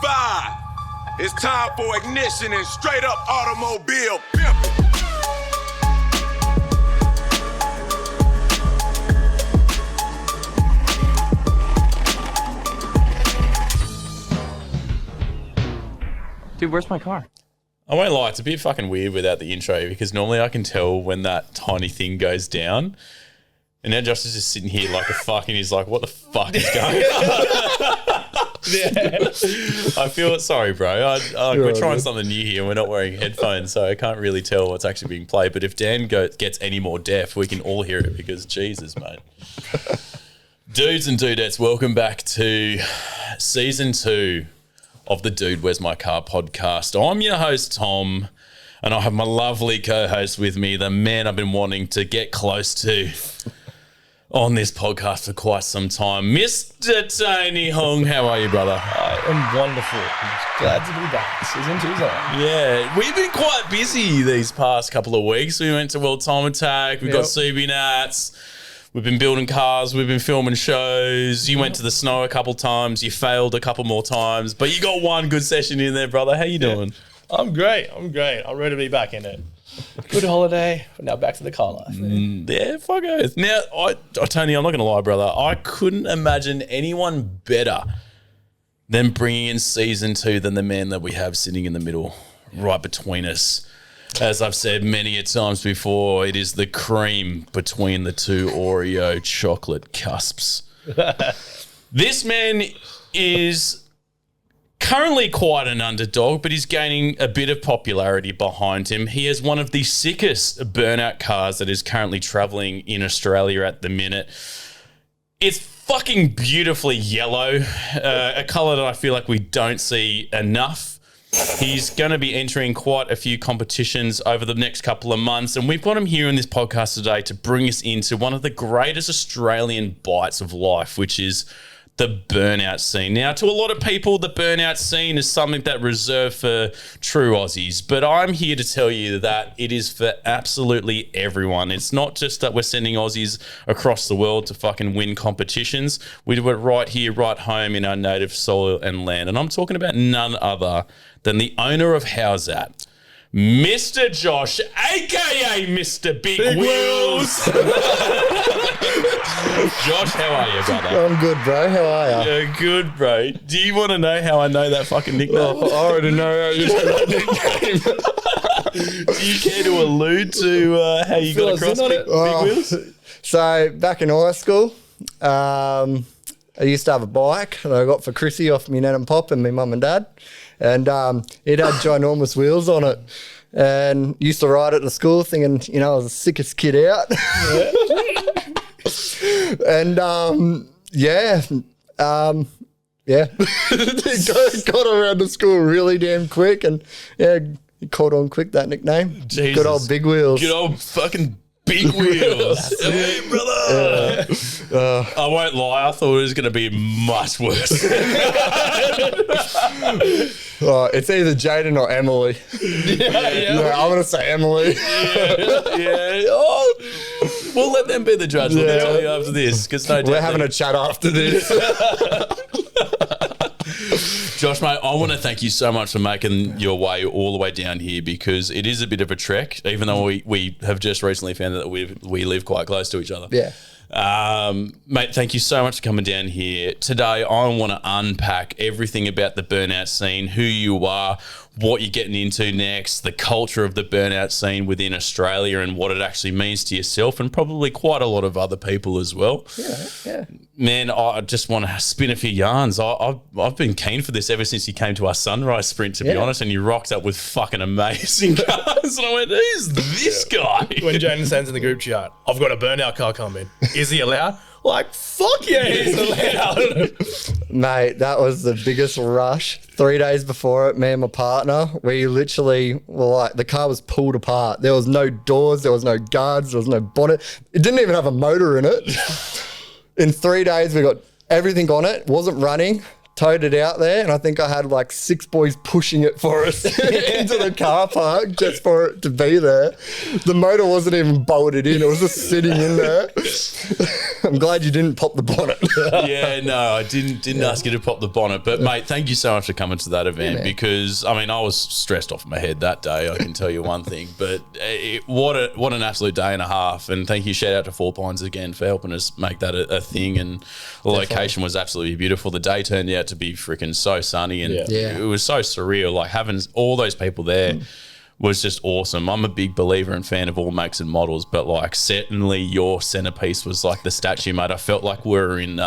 5. It's time for ignition and straight up automobile pimping. Dude, where's my car? I won't lie, it's a bit fucking weird without the intro because normally I can tell when that tiny thing goes down. And now Josh is just sitting here like a fucking, he's like, what the fuck is going on? I feel sorry, bro. We're trying something new here. We're not wearing headphones, so I can't really tell what's actually being played. But if Dan gets any more deaf, we can all hear it because Jesus, mate. Dudes and dudettes, welcome back to season 2 of the Dude, Where's My Car podcast. I'm your host, Tom, and I have my lovely co-host with me, the man I've been wanting to get close to on this podcast for quite some time, Mr. Tony Hong. How are you, brother? I am wonderful. I'm glad to be back. Season 2's on. Yeah, we've been quite busy these past couple of weeks. We went to World Time Attack. We've got Subi Nats. We've been building cars. We've been filming shows. You went to the snow a couple times. You failed a couple more times. But you got one good session in there, brother. How you doing? I'm great. I'm ready to be back in it. Good holiday. Now back to the car life. Yeah, fuck it. Now, Tony, I'm not going to lie, brother. I couldn't imagine anyone better than bringing in season 2 than the man that we have sitting in the middle, right between us. As I've said many a times before, it is the cream between the two Oreo chocolate cusps. This man is currently quite an underdog, but he's gaining a bit of popularity behind him. He has one of the sickest burnout cars that is currently traveling in Australia at the minute. It's fucking beautifully yellow, a colour that I feel like we don't see enough. He's going to be entering quite a few competitions over the next couple of months, and we've got him here in this podcast today to bring us into one of the greatest Australian bites of life, which is the burnout scene. Now, to a lot of people, the burnout scene is something that reserved for true Aussies, but I'm here to tell you that it is for absolutely everyone. It's not just that we're sending Aussies across the world to fucking win competitions. We do it right here, right home in our native soil and land. And I'm talking about none other than the owner of Howzat, Mr. Josh, a.k.a. Mr. Big Wheels. Josh, how are you, brother? I'm good, bro. How are you? Yeah, good, bro. Do you want to know how I know that fucking nickname? I already know how you know that nickname. Do you care to allude to how you got across Big Wheels? So, back in high school, I used to have a bike that I got for Chrissy off me nan and pop and my mum and dad. And it had ginormous wheels on it. And used to ride it to school thinking, you know, I was the sickest kid out. Yeah. And it got around to school really damn quick. And yeah, it caught on quick, that nickname. Jesus. Good old Big Wheels. Good old fucking Big Wheels. Hey, brother. I won't lie, I thought it was going to be much worse. It's either Jaden or Emily. Yeah, I'm going to say Emily. Yeah. Oh, we'll let them be the judge. We'll tell you after this. We're having a chat after this. Josh, mate, I want to thank you so much for making your way all the way down here because it is a bit of a trek, even though we have just recently found that we live quite close to each other. Yeah. Mate, thank you so much for coming down here. Today, I want to unpack everything about the burnout scene, who you are, what you're getting into next, the culture of the burnout scene within Australia and what it actually means to yourself and probably quite a lot of other people as well. Yeah. Man, I just want to spin a few yarns. I've been keen for this ever since you came to our sunrise sprint, to be honest, and you rocked up with fucking amazing cars. And I went, who's this guy? When Jaden sends in the group chat, I've got a burnout car coming. Is he allowed? Like, fuck yeah, he's allowed. Mate, that was the biggest rush. 3 days before it, me and my partner, we literally were like, the car was pulled apart. There was no doors, there was no guards, there was no bonnet. It didn't even have a motor in it. In 3 days, we got everything on it. Wasn't running. towed it out there, and I think I had like 6 boys pushing it for us into the car park just for it to be there. The motor wasn't even bolted in; it was just sitting in there. I'm glad you didn't pop the bonnet. Yeah, no, I didn't ask you to pop the bonnet, but mate, thank you so much for coming to that event because I mean I was stressed off my head that day. I can tell you one thing, but what an absolute day and a half! And thank you, shout out to Four Pines again for helping us make that a thing. And the location was absolutely beautiful. The day turned out to be freaking so sunny, and it was so surreal. Like having all those people there was just awesome. I'm a big believer and fan of all makes and models, but like certainly your centerpiece was like the statue, mate. I felt like we were in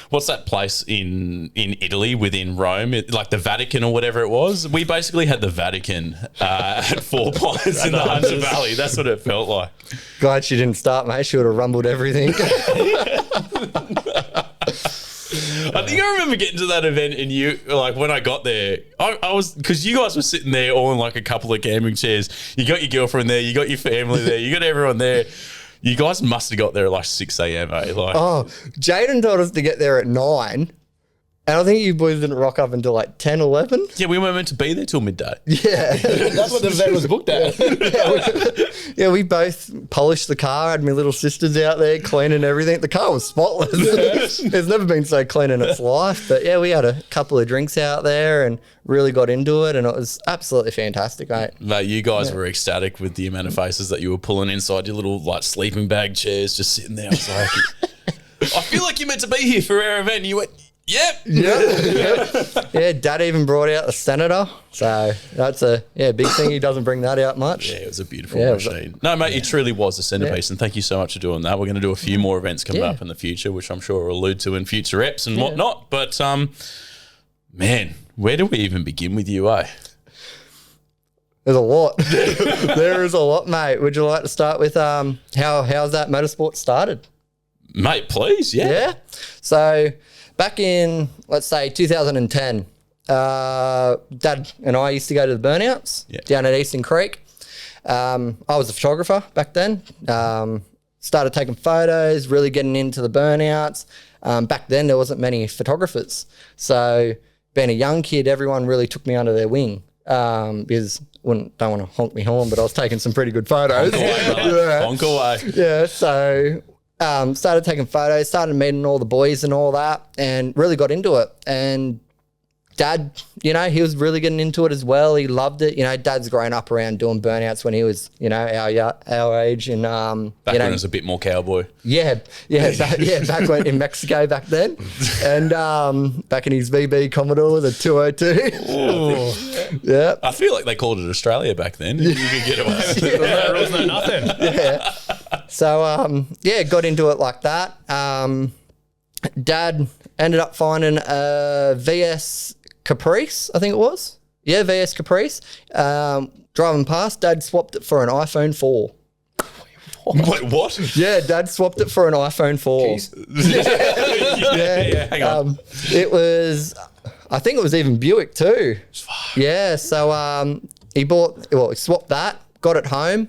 what's that place in Italy within Rome, like the Vatican or whatever it was. We basically had the Vatican at Four Pines in the Hunter Valley. That's what it felt like. Glad she didn't start, mate. She would have rumbled everything. I think I remember getting to that event and you, like when I got there, I was, because you guys were sitting there all in like a couple of camping chairs. You got your girlfriend there, you got your family there, you got everyone there. You guys must have got there at like 6 a.m, eh? Like, Oh, Jaden told us to get there at 9. And I think you boys didn't rock up until like 10, 11. yeah, we weren't meant to be there till midday. Yeah. That's what the event was booked at. Yeah, we both polished the car, had my little sisters out there cleaning everything. The car was spotless. It's never been so clean in its life. But yeah, we had a couple of drinks out there and really got into it, and it was absolutely fantastic, mate. Mate, you guys were ecstatic with the amount of faces that you were pulling inside your little like sleeping bag chairs, just sitting there. I was like, I feel like you're meant to be here for our event. And you went, yep. Yeah, Dad even brought out the Senator. So that's a big thing. He doesn't bring that out much. Yeah, it was a beautiful machine. No, mate, it truly was a centerpiece, and thank you so much for doing that. We're going to do a few more events coming up in the future, which I'm sure we'll allude to in future eps and whatnot. But, man, where do we even begin with you, eh? There's a lot. There is a lot, mate. Would you like to start with how's that motorsport started? Mate, please, yeah. So back in, let's say, 2010, Dad and I used to go to the Burnouts down at Eastern Creek. I was a photographer back then. Started taking photos, really getting into the Burnouts. Back then, there wasn't many photographers. So being a young kid, everyone really took me under their wing because don't want to honk me horn, but I was taking some pretty good photos. Honk away, brother. Honk away. Yeah, so started taking photos, started meeting all the boys and all that, and really got into it. And Dad, he was really getting into it as well. He loved it. Dad's grown up around doing burnouts when he was, our age. And back when it was a bit more cowboy. Back when in Mexico back then, and back in his VB Commodore, the 202. Yeah, I feel like they called it Australia back then. You could get away with it. No rules, no nothing. Yeah. So got into it like that. Dad ended up finding a VS Caprice, I think it was. Yeah, VS Caprice. Driving past, Dad swapped it for an iPhone 4. Wait, what? Yeah, Dad swapped it for an iPhone 4. Yeah, hang on. It was, I think it was even Buick too. Yeah, so he swapped that, got it home.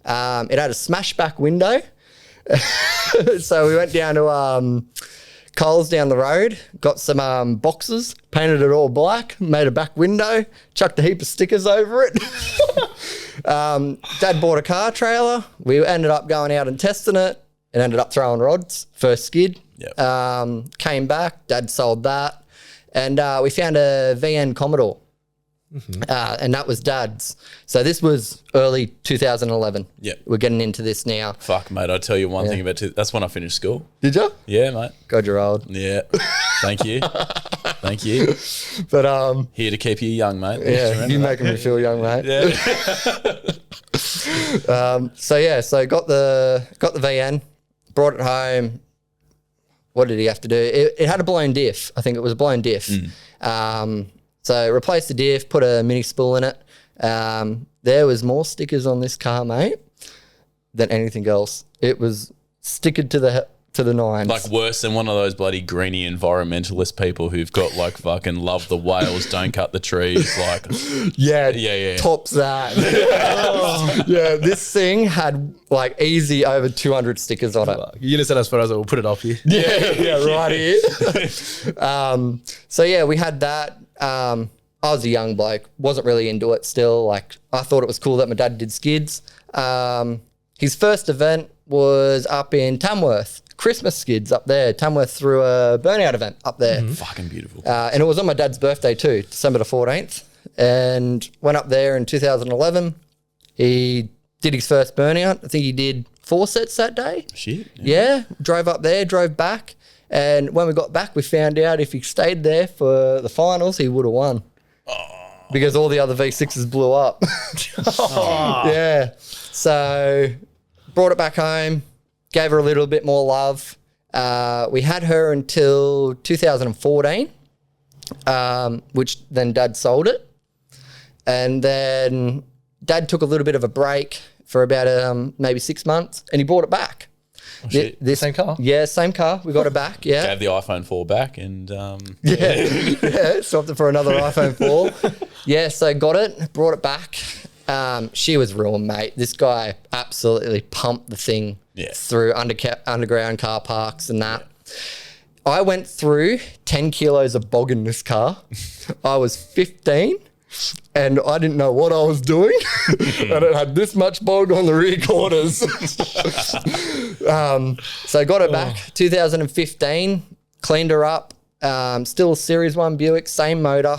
It had a smashback window. So we went down to Coles down the road, got some boxes, painted it all black, made a back window, chucked a heap of stickers over it. Dad bought a car trailer. We ended up going out and testing it and ended up throwing rods. First skid. Yep. Came back. Dad sold that. And we found a VN Commodore. And that was Dad's. So this was early 2011. Yep. We're getting into this now. Fuck, mate, I'll tell you one thing about that's when I finished school. Did you? Yeah, mate. God, you're old. Yeah. Thank you. Thank you. But Here to keep you young, mate. yeah, you're making me feel young, mate. Yeah. So got the VN, brought it home. What did he have to do? It had a blown diff. I think it was a blown diff. So replaced the diff, put a mini spool in it. There was more stickers on this car, mate, than anything else. It was stickered to to the nines. Like worse than one of those bloody greeny environmentalist people who've got like fucking love the whales, don't cut the trees. Like, yeah. Tops that. Yeah, this thing had like easy over 200 stickers on it. You're gonna send us photos, we'll put it off here. Yeah, right here. So yeah, we had that. I was a young bloke, wasn't really into it still. Like, I thought it was cool that my dad did skids. His first event was up in Tamworth. Christmas skids up there. Tamworth threw a burnout event up there. fucking beautiful. And it was on my dad's birthday too, December the 14th. And went up there in 2011. He did his first burnout. I think he did 4 sets that day. Shit. Yeah, drove up there, drove back. And when we got back, we found out if he stayed there for the finals, he would have won. Because all the other V6s blew up. Yeah. So brought it back home, gave her a little bit more love. We had her until 2014, which then Dad sold it. And then Dad took a little bit of a break for about maybe 6 months, and he brought it back. shit. This Same car? Yeah, same car. We got it back. Yeah. Gave the iPhone 4 back and Yeah, swapped it for another iPhone 4. Yeah, so got it, brought it back. She was ruined, mate. This guy absolutely pumped the thing through underground car parks and that. I went through 10 kilos of bog in this car. I was 15 and I didn't know what I was doing. And it had this much bog on the rear quarters. So I got her back 2015, cleaned her up. Still a Series 1 Buick, same motor.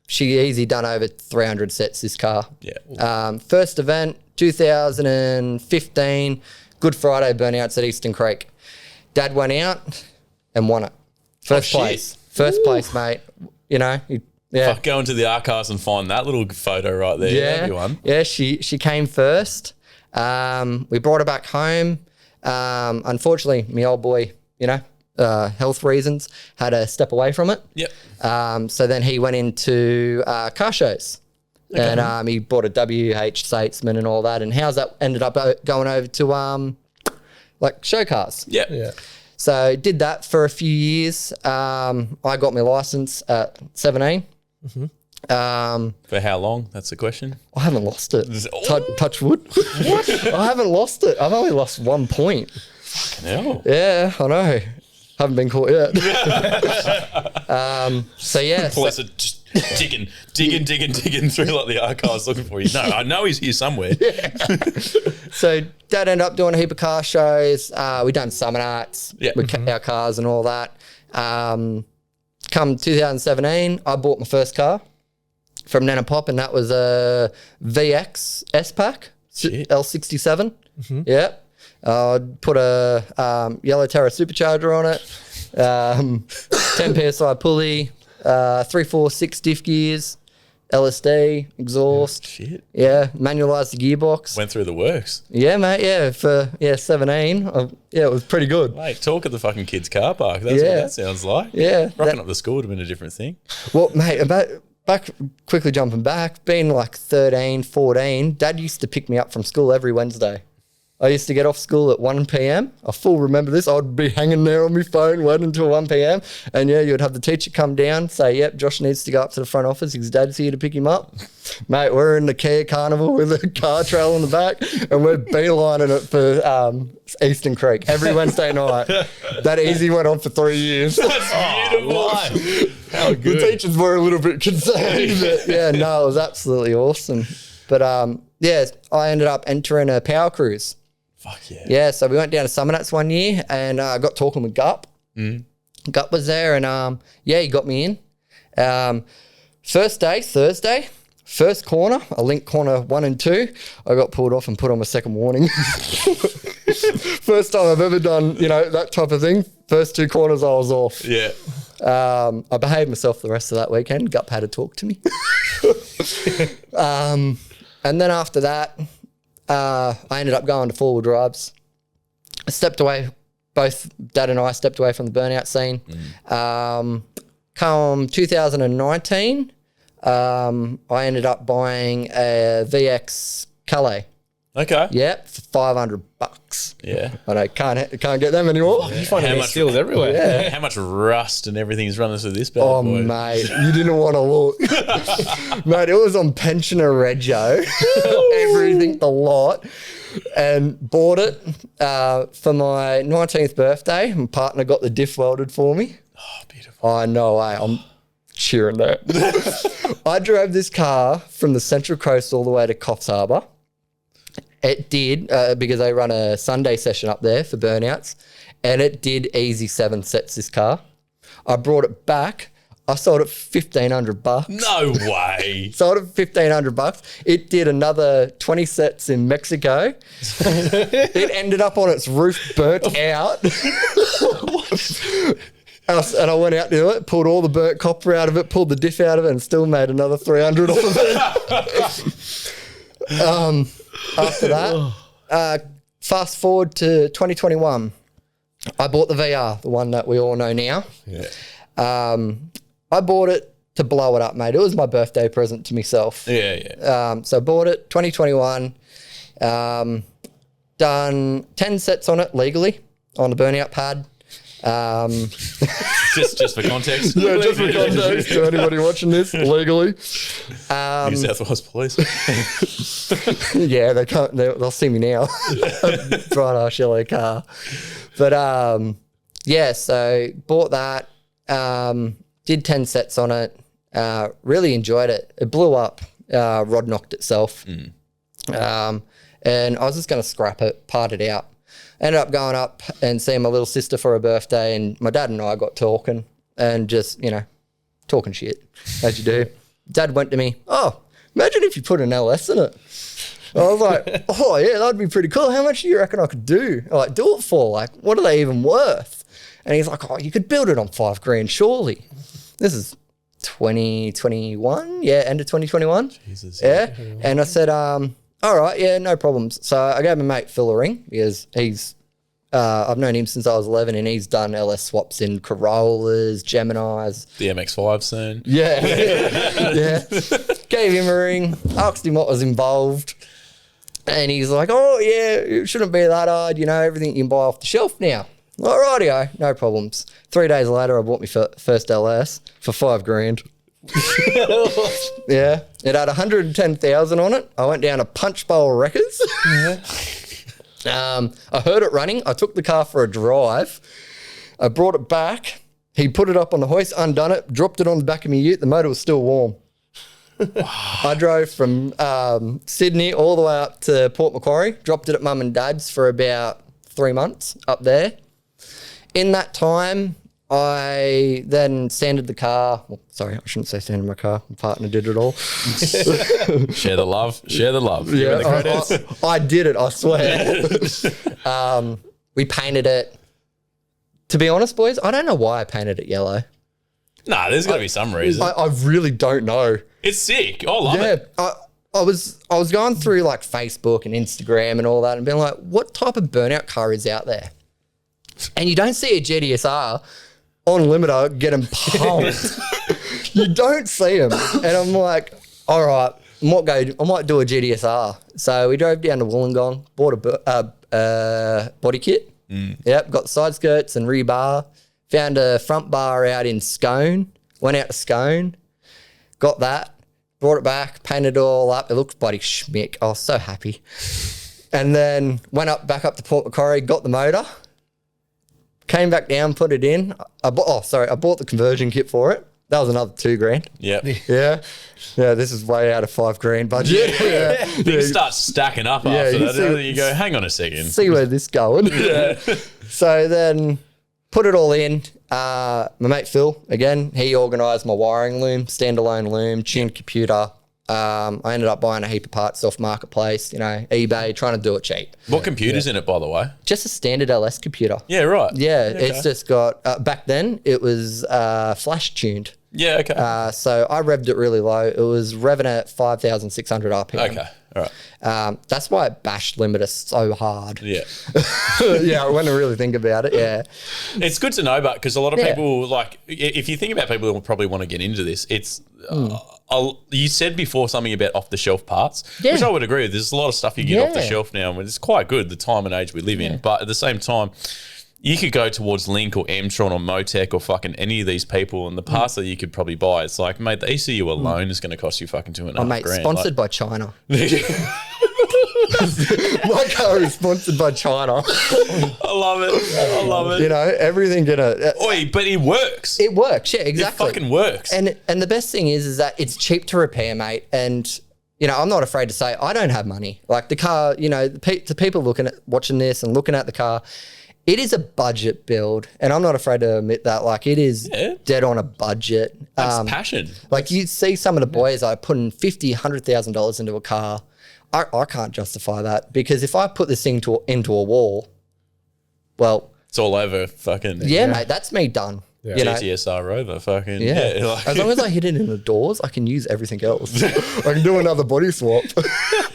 She easy done over 300 sets, this car. Yeah. First event, 2015, Good Friday Burnouts at Eastern Creek. Dad went out and won it. First place. First place, mate. You know, Fuck, go into the archives and find that little photo right there. Everyone. Yeah, she came first. We brought her back home. Unfortunately, my old boy, you know, health reasons, had to step away from it. Yep. So then he went into car shows. Okay. And he bought a WH Statesman and all that. And Howzat ended up going over to like show cars. Yep. Yeah. So did that for a few years. I got my license at 17. Mm-hmm. For how long? That's the question. I haven't lost it. Touch wood. What? I haven't lost it. I've only lost 1 point. No. Yeah, I know. Haven't been caught yet. So yeah. Plus just digging through like the archives looking for you. No, I know he's here somewhere. So Dad ended up doing a heap of car shows. We done summer nights with our cars and all that. Come 2017, I bought my first car from Nana Pop, and that was a VX S-Pack, L67. Mm-hmm. Yeah. Put a Yellow Terra supercharger on it, 10 PSI pulley, 346 diff gears, LSD, exhaust. Shit. Yeah, manualised the gearbox. Went through the works. Yeah, mate, yeah, for 17. It was pretty good. Mate, talk at the fucking kids' car park. That's what that sounds like. Yeah. Rocking up the school would have been a different thing. Well, mate, back quickly jumping back, being like 13, 14, Dad used to pick me up from school every Wednesday. I used to get off school at 1 p.m. I full remember this. I'd be hanging there on my phone waiting until 1 p.m. And yeah, you'd have the teacher come down, say, yep, Josh needs to go up to the front office. His dad's here to pick him up. Mate, we're in the Kia Carnival with a car trail in the back and we're beelining it for Eastern Creek every Wednesday night. That easy went on for 3 years. That's beautiful. How good. The teachers were a little bit concerned. But yeah, no, it was absolutely awesome. But yeah, I ended up entering a power cruise. Fuck yeah. Yeah, so we went down to Burnouts one year and I got talking with Gup. Gup was there and yeah, he got me in. First day, Thursday, first corner, I linked corner 1 and 2. I got pulled off and put on my second warning. First time I've ever done, you know, that type of thing. First 2 corners I was off. Yeah. I behaved myself the rest of that weekend. Gup had to talk to me. And then after that, I ended up going to 4-wheel drives. I stepped away, both Dad and I stepped away from the burnout scene. Come 2019, I ended up buying a VX Calais. Okay. Yep, for $500. Yeah. I know, can't get them anymore. You find How these much- steals everywhere. How much rust and everything's running through this bad Oh, boy? mate, you didn't want to look. Mate, it was on Pensioner Rego. Everything, the lot. And bought it for my 19th birthday. My partner got the diff welded for me. Oh, beautiful. I know, I'm cheering that. I drove this car from the Central Coast all the way to Coffs Harbour. It did, because they run a Sunday session up there for Burnouts, and it did easy 7 sets, this car. I brought it back. I sold it for $1,500. No way. Sold it for $1,500. It did another 20 sets in Mexico. It ended up on its roof, burnt out. And I went out to it, pulled all the burnt copper out of it, pulled the diff out of it, and still made another $300 off of it. After that, fast forward to 2021. I bought the VR, the one that we all know now. Yeah. I bought it to blow it up, mate. It was my birthday present to myself. Yeah. So I bought it 2021. Done 10 sets on it legally on the burnout pad. Just for context. Yeah, just for context to anybody watching this, legally. New South Wales Police. Yeah, they can't. They'll see me now. Bright ass yellow car. But yeah, so bought that. Did 10 sets on it. Really enjoyed it. It blew up. Rod knocked itself. And I was just going to scrap it, part it out. Ended up going up and seeing my little sister for her birthday, and my dad and I got talking and just, talking shit, as you do. Dad went to me, oh, imagine if you put an LS in it. I was like, oh, yeah, that'd be pretty cool. How much do you reckon I could do? I'm like, do it for? Like, what are they even worth? And he's like, oh, you could build it on $5,000, surely. This is 2021, yeah, end of 2021. Jesus. Yeah. And I said, all right, yeah, no problems. So I gave my mate Phil a ring because he's, I've known him since I was 11 and he's done LS swaps in Corollas, Geminis. The MX-5 soon. Yeah. Yeah. Gave him a ring, asked him what was involved. And he's like, oh, yeah, it shouldn't be that hard. Everything you can buy off the shelf now. All rightio, no problems. 3 days later, I bought my first LS for $5,000. Yeah, it had 110,000 on it. I went down to Punch Bowl Wreckers. I heard it running. I took the car for a drive. I brought it back. He put it up on the hoist, undone it, dropped it on the back of my ute. The motor was still warm. I drove from Sydney all the way up to Port Macquarie, dropped it at mum and dad's for about 3 months up there. In that time, I then sanded the car. Well, sorry, I shouldn't say sanded my car. My partner did it all. Share the love. Share the love. Yeah, I did it, I swear. We painted it. To be honest, boys, I don't know why I painted it yellow. Nah, there's got to be some reason. I really don't know. It's sick. I love it. I was going through like Facebook and Instagram and all that and being like, what type of burnout car is out there? And you don't see a GDSR on limiter getting pumped. You don't see them. And I'm like, all right, I might do a GDSR. So we drove down to Wollongong, bought a body kit. Yep, got side skirts and rebar. Found a front bar out in Scone. Went out to Scone. Got that. Brought it back. Painted it all up. It looked bloody schmick. I was so happy. And then went back up to Port Macquarie. Got the motor. Came back down, put it in. I bought the conversion kit for it. That was another $2,000. Yep. Yeah. Yeah, this is way out of $5,000 budget. Yeah. Things start stacking up after that. You go, hang on a second. See where this going. Yeah. So then put it all in. My mate Phil, again, he organised my wiring loom, standalone loom, tuned computer. I ended up buying a heap of parts off Marketplace, eBay, trying to do it cheap. What computer's in it, by the way? Just a standard LS computer. Yeah, right. Yeah, Okay. it's just got, back then, it was flash tuned. Yeah, okay. So I revved it really low. It was revving at 5,600 RPM. Okay, all right. That's why it bashed limiter so hard. Yeah. Yeah, when I really think about it, yeah. It's good to know, but because a lot of Yeah. people, like, if you think about people who probably want to get into this, it's you said before something about off-the-shelf parts, Yeah. which I would agree with. There's a lot of stuff you get off the Yeah. shelf now, and it's quite good, the time and age we live in. But at the same time, you could go towards Link or Mtron or Motec or fucking any of these people, and the parts that you could probably buy, it's like, mate, the ECU alone is going to cost you fucking $2.5 Mate, grand. sponsored by China. My car is sponsored by China. I love it. I love it. You know, everything Oi, but it works. it works. Yeah, exactly. It fucking works. And the best thing is that it's cheap to repair, mate. And you know, I'm not afraid to say I don't have money. Like the car, you know, the people watching this and looking at the car, it is a budget build, and I'm not afraid to admit that. Like it is dead on a budget. That's passion. Like you see some of the boys are putting $50,000, $100,000 into a car. I can't justify that, because if I put this thing into a wall, well, It's all over fucking mate, that's me done. Yeah. You know? GTSR Rover. Fucking As long as I hit it in the doors, I can use everything else. I can do another body swap.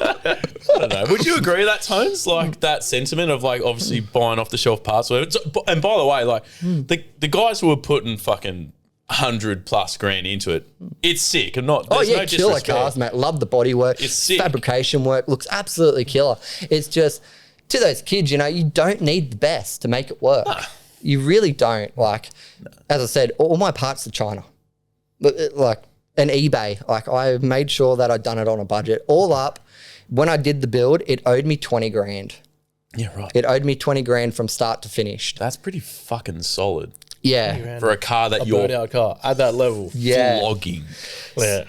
I don't know. Would you agree with that, Tones? Like that sentiment of like obviously buying off the shelf parts. And by the way, like the guys who are putting fucking $100+ grand into it, it's sick. I'm not. Oh There's yeah, no killer disrespect. cars, mate. Love the bodywork. It's sick. Fabrication work looks absolutely killer. It's just to those kids, you know, you don't need the best to make it work. You really don't. Like, as I said, all my parts are China. Like an eBay. Like I made sure that I'd done it on a budget. All up, when I did the build, it owed me 20 grand. Yeah, right. It owed me 20 grand from start to finish. That's pretty fucking solid Yeah. for a car that you're Burnout car at that level. Yeah. flogging. Yeah.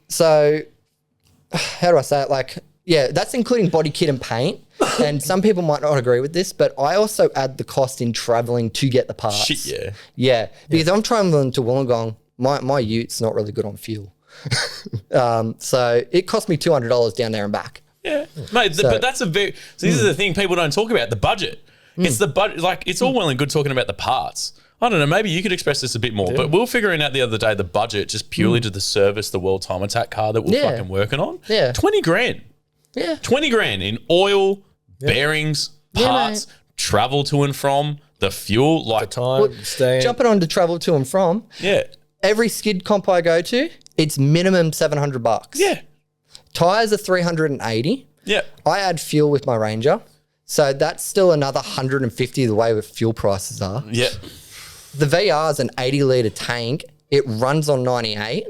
So, how do I say it? Like, yeah, that's including body kit and paint. And some people might not agree with this, but I also add the cost in traveling to get the parts. Shit, yeah. Yeah, because I'm traveling to Wollongong. My ute's not really good on fuel. So it cost me $200 down there and back. Yeah, mate. But that's a very. So this is the thing people don't talk about: the budget. It's the budget. Like it's all well and good talking about the parts. I don't know. Maybe you could express this a bit more. But we were figuring out the other day the budget just purely to the service the World Time Attack car that we're Yeah. fucking working on. Yeah. 20 grand. Yeah. 20 grand in oil, bearings, parts, travel to and from, the fuel. Like Time, staying. Jumping on to travel to and from, yeah, every skid comp I go to, it's minimum $700. yeah, Tires are 380. yeah. I add fuel with my Ranger. So that's still another 150 the way with fuel prices are. Yeah. The VR is an 80 litre tank. It runs on 98.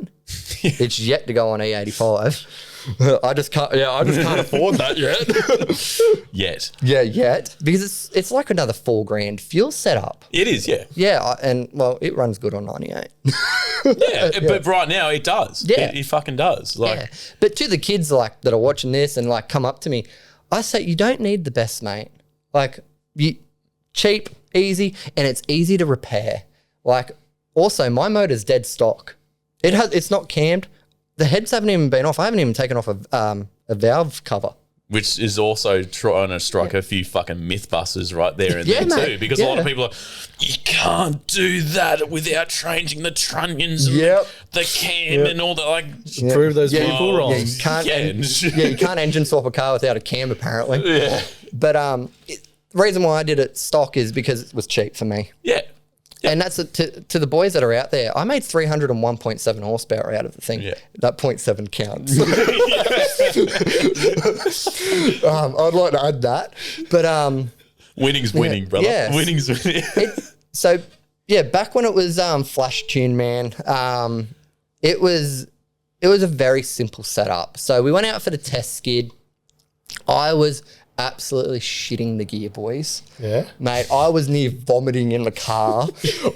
It's yet to go on E85. I just can't afford that yet. Yet. Because it's like another $4 grand fuel setup. It is, yeah. Yeah, and well, it runs good on 98. Yeah, but right now it does. Yeah. It fucking does. Like, Yeah. But to the kids like that are watching this and like come up to me, I say you don't need the best, mate. Like you cheap, easy, and it's easy to repair. Like also my motor's dead stock. It's not cammed. The heads haven't even been off. I haven't even taken off a valve cover. which is also trying to strike a few fucking mythbusters right there and Yeah, there mate. too. Because a lot of Yeah. people are, you can't do that without changing the trunnions and Yep. the cam and all that. Like, Prove those Yeah. people wrong. Yeah, you can't. Yeah. You can't engine swap a car without a cam, apparently. yeah. But the reason why I did it stock is because it was cheap for me. Yeah. And that's to the boys that are out there. I made 301.7 horsepower out of the thing. Yeah. That 0.7 counts. I'd like to add that, but Winning's winning, brother. yes. Winning's winning. so yeah, back when it was flash tune, man, it was a very simple setup. So we went out for the test skid. I was absolutely shitting the gear, boys. Yeah. Mate, I was near vomiting in the car.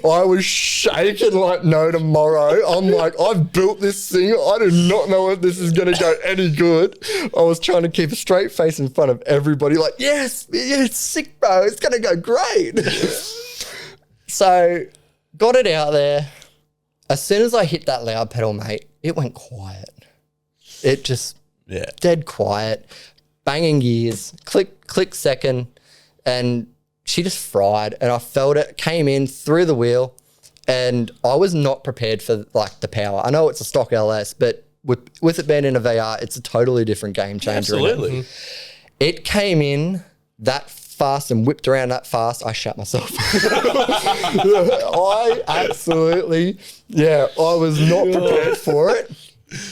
I was shaking like no tomorrow. I'm like, I've built this thing. I do not know if this is going to go any good. I was trying to keep a straight face in front of everybody like, yes, it's sick, bro. It's going to go great. So got it out there. As soon as I hit that loud pedal, mate, it went quiet. It just Yeah. dead quiet. Banging gears, click second, and she just fried. And I felt it, came in through the wheel, and I was not prepared for like the power. I know it's a stock LS, but with it being in a VR, it's a totally different game changer. Absolutely. It came in that fast and whipped around that fast, I shat myself. I absolutely, I was not prepared for it.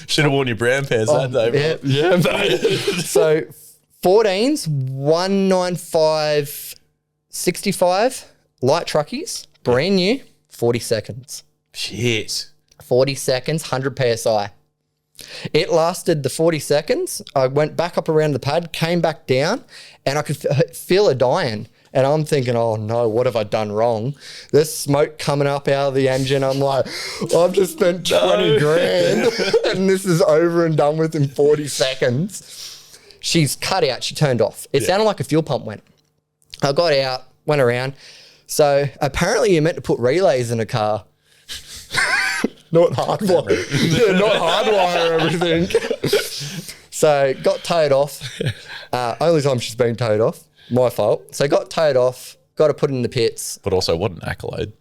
Should have worn your brown pants that day, bro. Yeah, mate. So 14s, 195.65 light truckies, brand new, 40 seconds. Shit. 40 seconds, 100 PSI. It lasted the 40 seconds. I went back up around the pad, came back down, and I could feel it dying. And I'm thinking, oh no, what have I done wrong? There's smoke coming up out of the engine. I'm like, I've just spent 20 grand and this is over and done with in 40 seconds. She's cut out. She turned off. It sounded like a fuel pump went. I got out, went around. So apparently you're meant to put relays in a car. Not hardwire. Not hardwire everything. So got towed off. Only time she's been towed off. My fault. So got towed off, got to put in the pits. But also, what an accolade.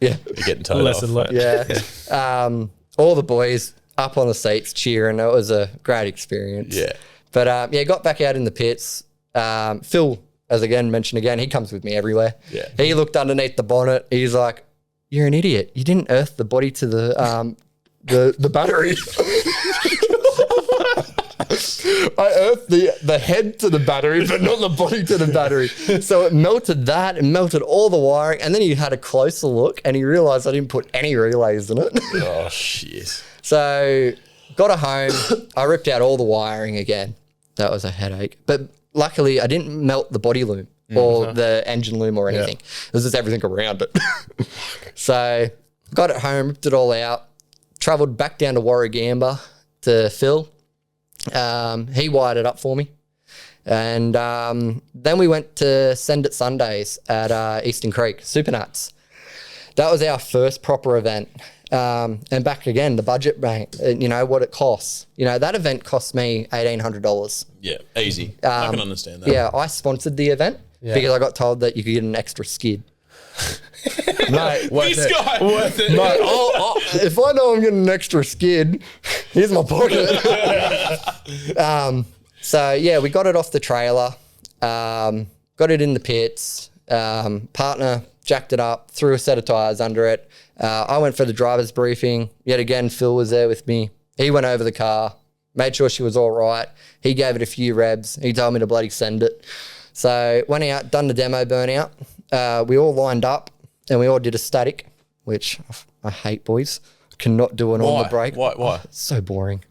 Yeah. You're getting towed Lesson off. learned. Yeah. All the boys up on the seats cheering. It was a great experience. Yeah. But got back out in the pits. Phil, as again mentioned again, he comes with me everywhere. Yeah. He looked underneath the bonnet. He's like, "You're an idiot. You didn't earth the body to the battery." I earthed the head to the battery, but not the body to the battery. So it melted that and melted all the wiring. And then he had a closer look and he realized I didn't put any relays in it. Oh, shit. So got it home. I ripped out all the wiring again. That was a headache. But luckily I didn't melt the body loom or the engine loom or anything. It was just everything around it. So got it home, ripped it all out, travelled back down to Warragamba to Phil. He wired it up for me. And then we went to Send It Sundays at Eastern Creek, Super Nuts. That was our first proper event. And back again, the budget, mate, you know, what it costs. You know, that event cost me $1,800. Yeah, easy. I can understand that. Yeah, I sponsored the event because I got told that you could get an extra skid. Mate, This guy. Worth it. mate, if I know I'm getting an extra skid, here's my pocket. So yeah, we got it off the trailer, got it in the pits. Partner jacked it up, threw a set of tires under it. I went for the driver's briefing. Yet again, Phil was there with me. He went over the car, made sure she was all right. He gave it a few revs. He told me to bloody send it. So went out, done the demo burnout. We all lined up and we all did a static, which I hate, boys. Cannot do it on the break. Why? It's so boring.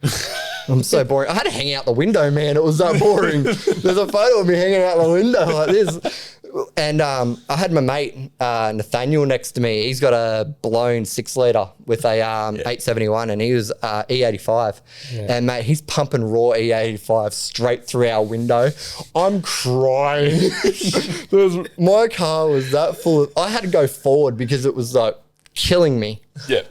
I'm so boring. I had to hang out the window, man. It was that boring. There's a photo of me hanging out the window like this. And I had my mate, Nathaniel, next to me. He's got a blown 6-litre with a 871 and he was E85. And, mate, he's pumping raw E85 straight through our window. I'm crying. My car was that full of... I had to go forward because it was, like, killing me. Yeah.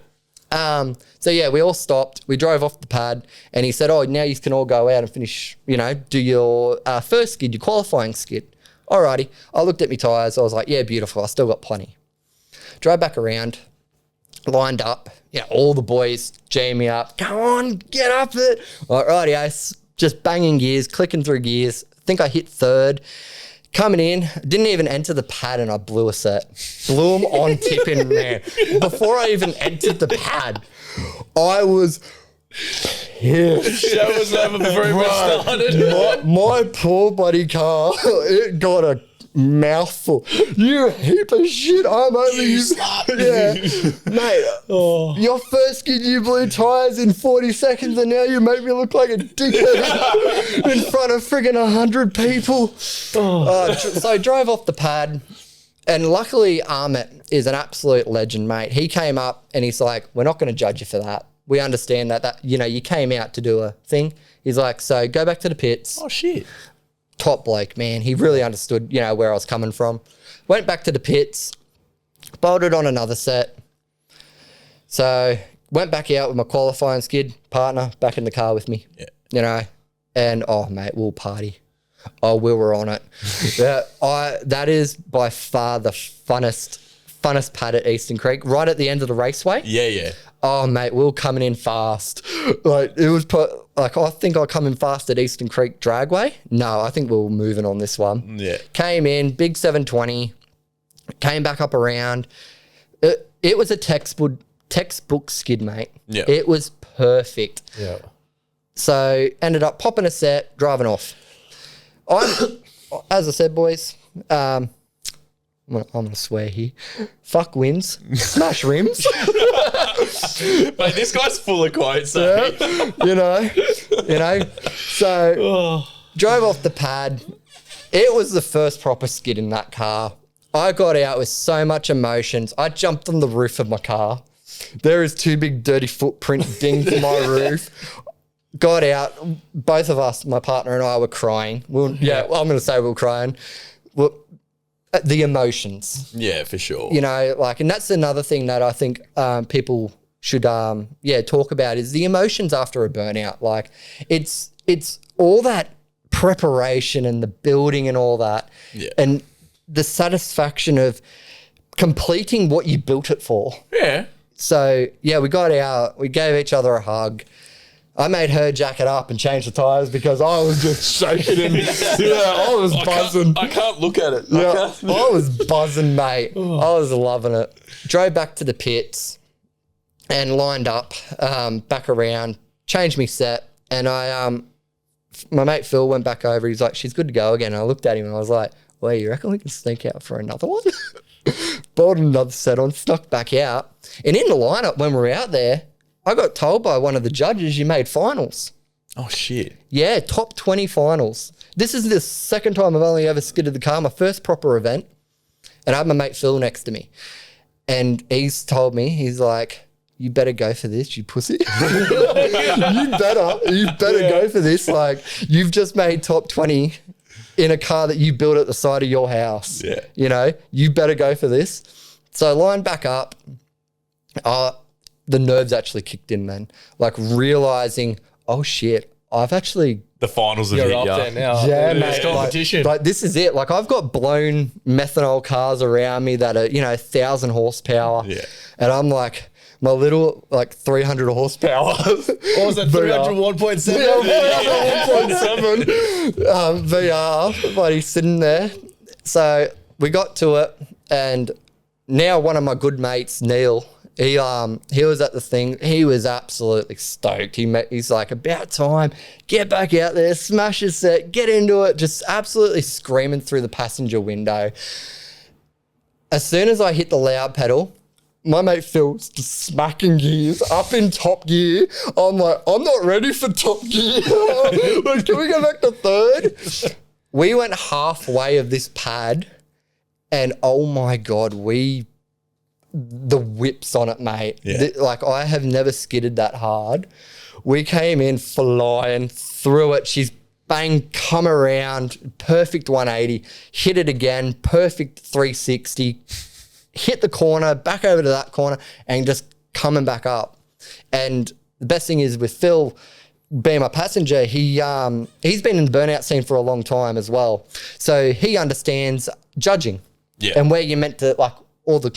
So yeah, we all stopped. We drove off the pad and he said, "Oh, now you can all go out and finish, you know, do your first skid, your qualifying skid." Alrighty. I looked at my tyres. I was like, yeah, beautiful. I still got plenty. Drove back around, lined up. You know, all the boys jam me up. Go on, get up it. Alrighty, just banging gears, clicking through gears. I think I hit third. Coming in, didn't even enter the pad and I blew a set. Blew them on tipping, man. Before I even entered the pad, I was pissed. Show was over before we started. My poor buddy car, it got a mouthful. You heap of shit. I'm over you. Yeah. Mate, your first skid you blew tyres in 40 seconds and now you make me look like a dickhead in front of friggin' 100 people. So I drove off the pad and luckily Ahmet is an absolute legend, mate. He came up and he's like, "We're not going to judge you for that. We understand that, you know, you came out to do a thing." He's like, "So go back to the pits." Oh, shit. Top bloke, man. He really understood, you know, where I was coming from. Went back to the pits, bolted on another set. So went back out with my qualifying skid, partner back in the car with me. Yeah. You know, and oh mate, we'll party. Oh, we were on it. That is by far the funnest pad at Eastern Creek, right at the end of the raceway. Yeah, yeah. Oh, mate, we were coming in fast. Like, it was I think I come in fast at Eastern Creek Dragway. No, I think we were moving on this one. Yeah. Came in, big 720, came back up around. It was a textbook skid, mate. Yeah. It was perfect. Yeah. So ended up popping a set, driving off. As I said, boys, I'm gonna swear here. Fuck wins, smash rims. Mate, this guy's full of quotes. So. Yeah, you know. So drove off the pad. It was the first proper skid in that car. I got out with so much emotions. I jumped on the roof of my car. There is 2 big dirty footprint dings in my roof. Got out. Both of us, my partner and I, were crying. I'm going to say we were crying. The emotions. Yeah, for sure. You know, like, and that's another thing that I think people should, talk about is the emotions after a burnout. Like, it's all that preparation and the building and all that. Yeah. And the satisfaction of completing what you built it for. Yeah. So, yeah, we got out. We gave each other a hug. I made her jack it up and change the tyres because I was just shaking and I was buzzing. I can't look at it. Yeah, I was buzzing, mate. I was loving it. Drove back to the pits and lined up, back around, changed me set, and my mate Phil went back over. He's like, she's good to go again. And I looked at him and I was like, well, you reckon we can sneak out for another one? Bolted another set on, snuck back out. And in the lineup when we were out there, I got told by one of the judges you made finals. Oh, shit. Yeah, top 20 finals. This is the second time I've only ever skidded the car, my first proper event. And I had my mate Phil next to me. And he's told me, he's like, you better go for this, you pussy. you better go for this. Like, you've just made top 20 in a car that you built at the side of your house. Yeah. You know, you better go for this. So I lined back up. The nerves actually kicked in, man. Like realizing, oh shit, I've actually... The finals have You're hit up ya. there now. Yeah, It's mate. competition. Like this is it. Like I've got blown methanol cars around me that are, 1,000 horsepower. Yeah. And I'm like, my little, 300 horsepower. What was that, 301.7? Yeah, 1.7 VR, buddy, sitting there. So we got to it, and now one of my good mates, Neil, he was at the thing. He was absolutely stoked. He's like, about time, get back out there, smash your set, get into it, just absolutely screaming through the passenger window. As soon as I hit the loud pedal, my mate Phil's just smacking gears up in top gear. I'm like, I'm not ready for top gear. Like, can we go back to third? We went halfway of this pad, and oh my God, the whips on it, mate. Yeah. I have never skidded that hard. We came in flying through it. She's bang, come around, perfect 180, hit it again, perfect 360, hit the corner, back over to that corner, and just coming back up. And the best thing is with Phil being my passenger, he's been in the burnout scene for a long time as well. So he understands judging and where you're meant to, all the,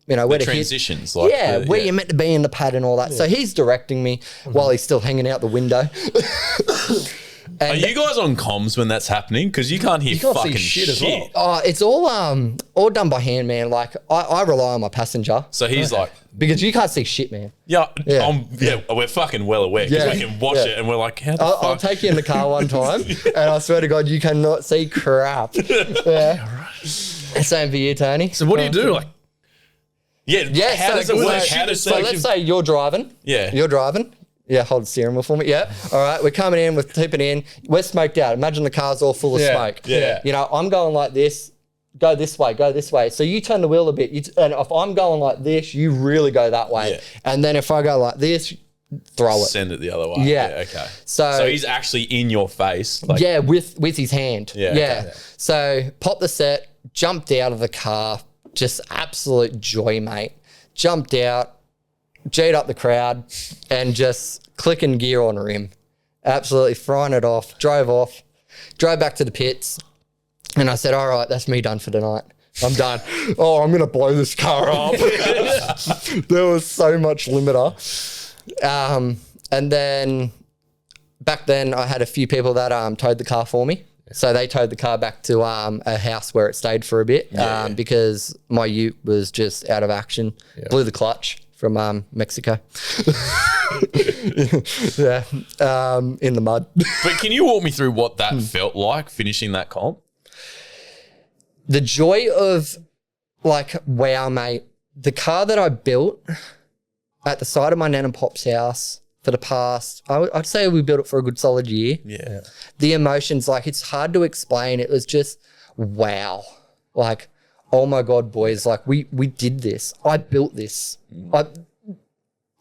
where to transitions. hit. Where you're meant to be in the pad and all that. So he's directing me while he's still hanging out the window. Are you guys on comms when that's happening? Because you can't hear fucking shit as well. Oh, it's all done by hand, man. Like I rely on my passenger. So he's like, because you can't see shit, man. yeah, Yeah. we're fucking well aware because Yeah. we can watch it and we're like, how the I'll fuck? take you in the car one time, and I swear to God, you cannot see crap. Yeah. Same for you, Tony. So what do you do? Like, Yeah, how does it work? So let's say you're driving. Yeah. You're driving. Yeah, hold the steering wheel for me. Yeah. All right, we're coming in, we're tipping in. We're smoked out. Imagine the car's all full of smoke. Yeah. I'm going like this. Go this way, go this way. So you turn the wheel a bit. And if I'm going like this, you really go that way. Yeah. And then if I go like this, throw it. Send it the other way. Yeah. Okay. So he's actually in your face. with his hand. Yeah, Yeah. okay. So pop the set, jumped out of the car, just absolute joy, mate. Jumped out, G'd up the crowd, and just clicking gear on rim. Absolutely frying it off, drove back to the pits, and I said, all right, that's me done for tonight. I'm done. Oh, I'm going to blow this car up. There was so much limiter. And then back then I had a few people that towed the car for me. So they towed the car back to a house where it stayed for a bit because my ute was just out of action. Blew the clutch from Mexico. Yeah, in the mud. But can you walk me through what that felt like finishing that comp? The joy of like, wow, mate, the car that I built at the side of my nan and pop's house for the past, I'd say we built it for a good solid year. Yeah. The emotions, like, it's hard to explain. It was just, wow. Like, oh my God, boys, like we did this. I built this.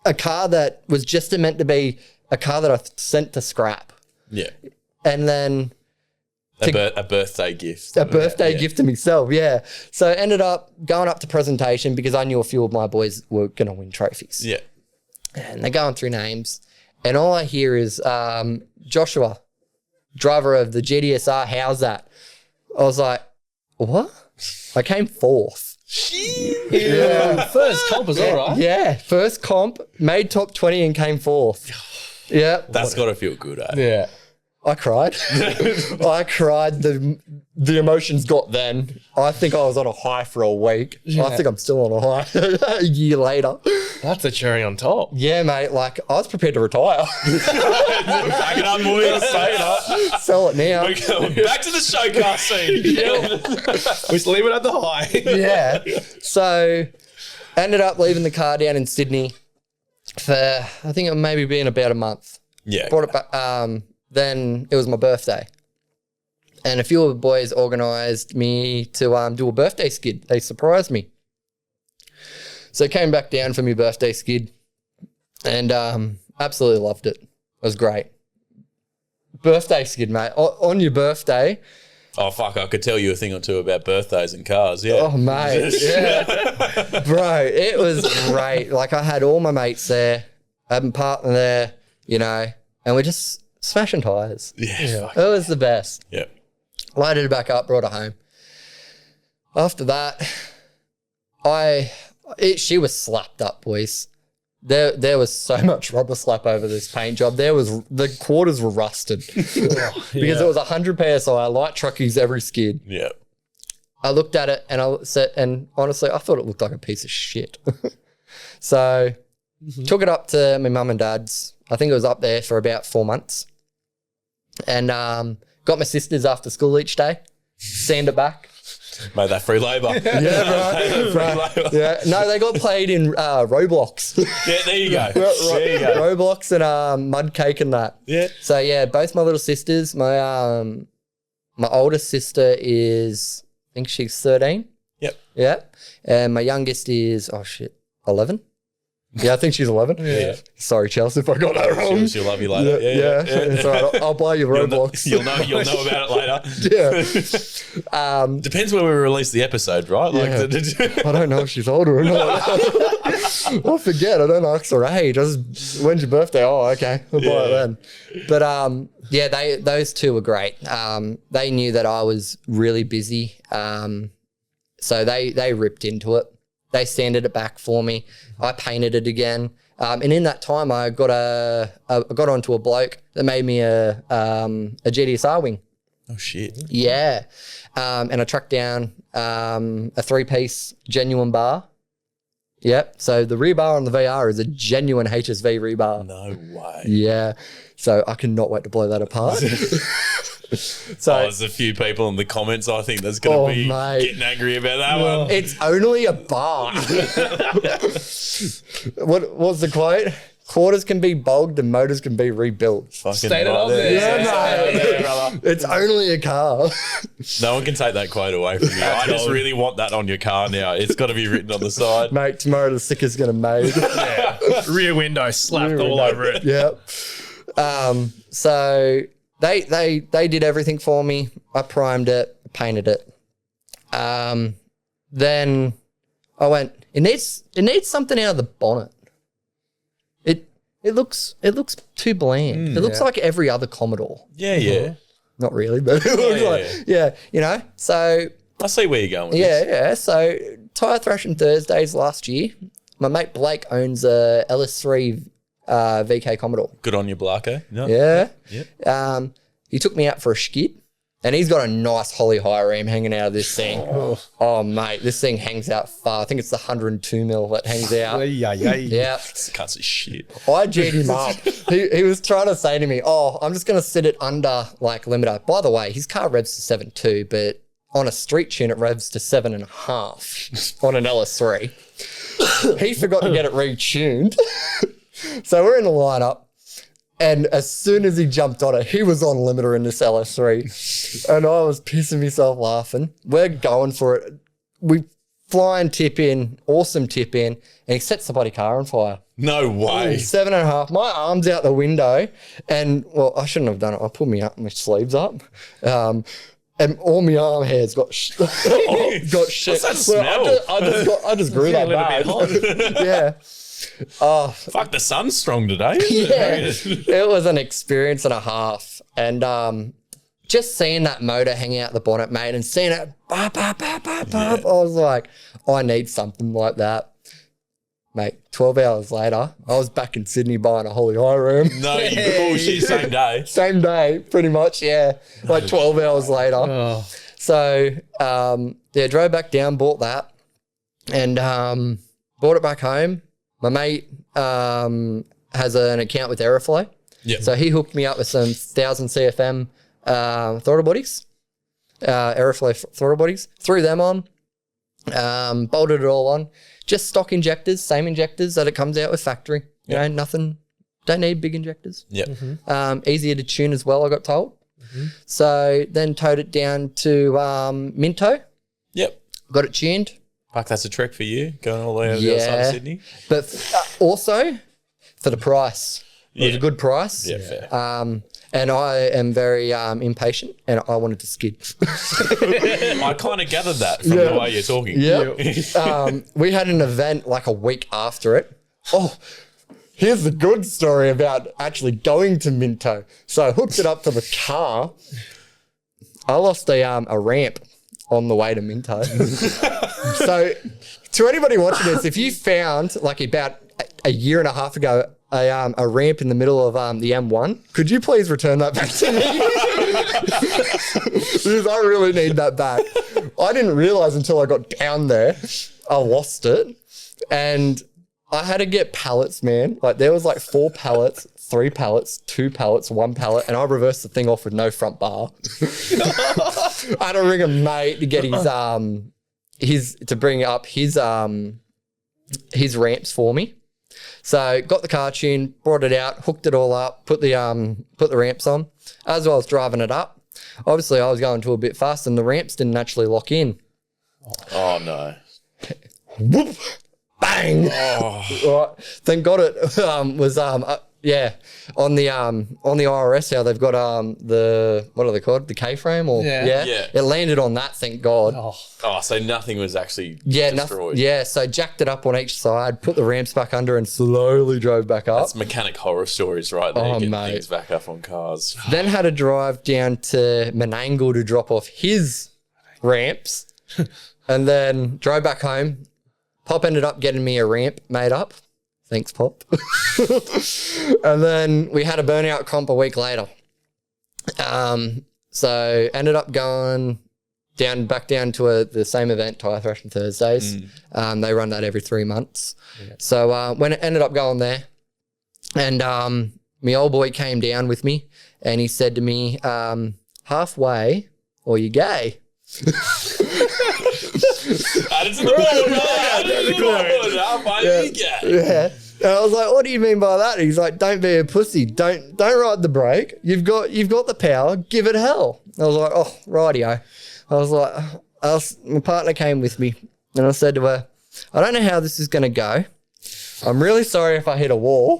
A car that was just meant to be a car that I sent to scrap. Yeah. And then A birthday gift. a birthday gift to myself, yeah. So I ended up going up to presentation because I knew a few of my boys were going to win trophies. Yeah. And they're going through names. And all I hear is Joshua, driver of the GDSR, Howzat. I was like, what? I came fourth. Yeah. First comp is all right. Yeah, first comp, made top 20 and came fourth. Yeah. That's got to feel good, eh? Yeah. I cried. I cried. The emotions got then. I think I was on a high for a week. I think I'm still on a high a year later. That's a cherry on top. Yeah, mate. Like, I was prepared to retire. Back it up, boys. Say it up. Sell it now. Back to the showcast scene. We just leave it at the high. Yeah. So, ended up leaving the car down in Sydney for, I think it maybe been about a month. Yeah. Brought it back. Then it was my birthday. And a few of the boys organised me to do a birthday skid. They surprised me. So I came back down for my birthday skid and absolutely loved it. It was great. Birthday skid, mate. On your birthday. Oh, fuck. I could tell you a thing or two about birthdays and cars. Yeah. Oh, mate. Yeah. Bro, it was great. Like, I had all my mates there. I had my partner there, you know, and we're just smashing tyres. Yeah. It was the best. Yeah. Loaded it back up, brought it home. After that, she was slapped up, boys. There was so much rubber slap over this paint job. The quarters were rusted because it was 100 PSI, light truckies every skid. Yeah. I looked at it and I said, and honestly, I thought it looked like a piece of shit. So took it up to my mum and dad's. I think it was up there for about 4 months. And got my sisters after school each day, sand it back. Made that free labour. Yeah, right. Yeah, no, they got played in Roblox. Yeah, there you go. There you go. Roblox and mud cake and that. Yeah. So yeah, both my little sisters. My oldest sister is, I think she's 13. Yep. Yeah, and my youngest is 11. Yeah, I think she's 11. Yeah. Sorry, Chelsea, if I got that wrong. She'll love you later. Yeah. It's all right. I'll buy you Roblox. You'll know about it later. Yeah. Depends when we release the episode, right? Like, I don't know if she's older or not. I forget. I don't ask her age. When's your birthday? Oh, okay. I'll buy it then. But yeah, those two were great. They knew that I was really busy. So they ripped into it. They sanded it back for me. I painted it again. And in that time, I got onto a bloke that made me a GDSR wing. oh, shit. Yeah. And I tracked down a 3-piece genuine bar. Yep. So the rebar on the VR is a genuine HSV rebar. No way. Yeah. So I cannot wait to blow that apart. So there's a few people in the comments, I think, that's going to be mate. getting angry about that one. It's only a bar. What was the quote? Quarters can be bogged and motors can be rebuilt. Fucking Stated right up there. Yeah, Yeah, there, brother. It's only a car. No one can take that quote away from you. I just really want that on your car now. It's got to be written on the side. Mate, tomorrow the sticker's going to made. Rear window slapped all over it. Yep. So they did everything for me. I primed it, painted it. Then I went, it needs something out of the bonnet. It looks too bland. It looks like every other Commodore. Yeah. Not really, but it looks like, yeah, you know. So I see where you're going with Yeah, this. yeah. So tyre thrashing Thursdays last year. My mate Blake owns a LS3 VK Commodore. Good on you, Blarko. Yeah. Yep. He took me out for a skid, and he's got a nice Holly high ram hanging out of this thing. Oh, mate, this thing hangs out far. I think it's the 102 mil that hangs out. Yeah. Yeah. Can't see shit. I G'd him up. He was trying to say to me, oh, I'm just going to sit it under like limiter. By the way, his car revs to 7.2, but on a street tune, it revs to 7.5 on an LS3. He forgot to get it retuned. So we're in the lineup. And as soon as he jumped on it, he was on limiter in this LS3. And I was pissing myself laughing. We're going for it. We fly and tip in, awesome tip in, and he sets the bloody car on fire. No way. 7.5. My arm's out the window. And, well, I shouldn't have done it. I pulled my sleeves up. And all my arm hairs got shit. What's that smell? I just grew that bad. Yeah. Oh, Fuck, the sun's strong today. yeah. It was an experience and a half. And just seeing that motor hanging out the bonnet, mate, and seeing it, bop, bop, bop, bop, bop, I was like, I need something like that. Mate, 12 hours later, I was back in Sydney buying a Holly high ram. No, you bullshit. Same day. Same day, pretty much, yeah. Like 12 hours later. So, yeah, drove back down, bought that, and brought it back home. My mate has an account with Aeroflow. Yep. So he hooked me up with some 1000 CFM throttle bodies, Aeroflow throttle bodies, threw them on, bolted it all on. Just stock injectors, same injectors that it comes out with factory. You know, nothing, don't need big injectors. Yep. Easier to tune as well, I got told. So then towed it down to Minto, Yep. got it tuned. Fuck, that's a trek for you, going all the way over the other side of Sydney. But also for the price. It was a good price. Yeah, fair. And I am very impatient, and I wanted to skid. I kind of gathered that from the way you're talking. Yeah. We had an event like a week after it. Oh, here's the good story about actually going to Minto. So I hooked it up to the car. I lost a ramp on the way to Minto. So to anybody watching this, if you found like about a year and a half ago a ramp in the middle of the M1, could you please return that back to me? Because I really need that back. I didn't realize until I got down there, I lost it. And I had to get pallets, man. Like there was like 4 pallets, 3 pallets, 2 pallets, 1 pallet, and I reversed the thing off with no front bar. I had to ring a mate to get his to bring up his ramps for me. So got the car tuned, brought it out, hooked it all up, put the ramps on. As I was driving it up, obviously I was going to a bit fast and the ramps didn't actually lock in. Oh, no. Whoop, bang. Right. Then got it. Was on the IRS how they've got the, what are they called? The K-frame or Yeah. It landed on that, thank God. Oh, so nothing was actually Nothing. destroyed. Yeah, so jacked it up on each side, put the ramps back under, and slowly drove back up. That's mechanic horror stories right there. Oh, Getting mate. things back up on cars. Then had to drive down to Menangle to drop off his ramps, and then drove back home. Pop ended up getting me a ramp made up. Thanks, Pop. And then we had a burnout comp a week later. So ended up going back down to the same event, Tyre Thrashing Thursdays. They run that every 3 months. So when it ended up going there, and my old boy came down with me, and he said to me, halfway, or you gay. Yeah. And I was like, what do you mean by that? He's like, don't be a pussy. Don't ride the brake. You've got the power. Give it hell. I was like, oh, rightio. I was like, my partner came with me, and I said to her, I don't know how this is going to go. I'm really sorry if I hit a wall,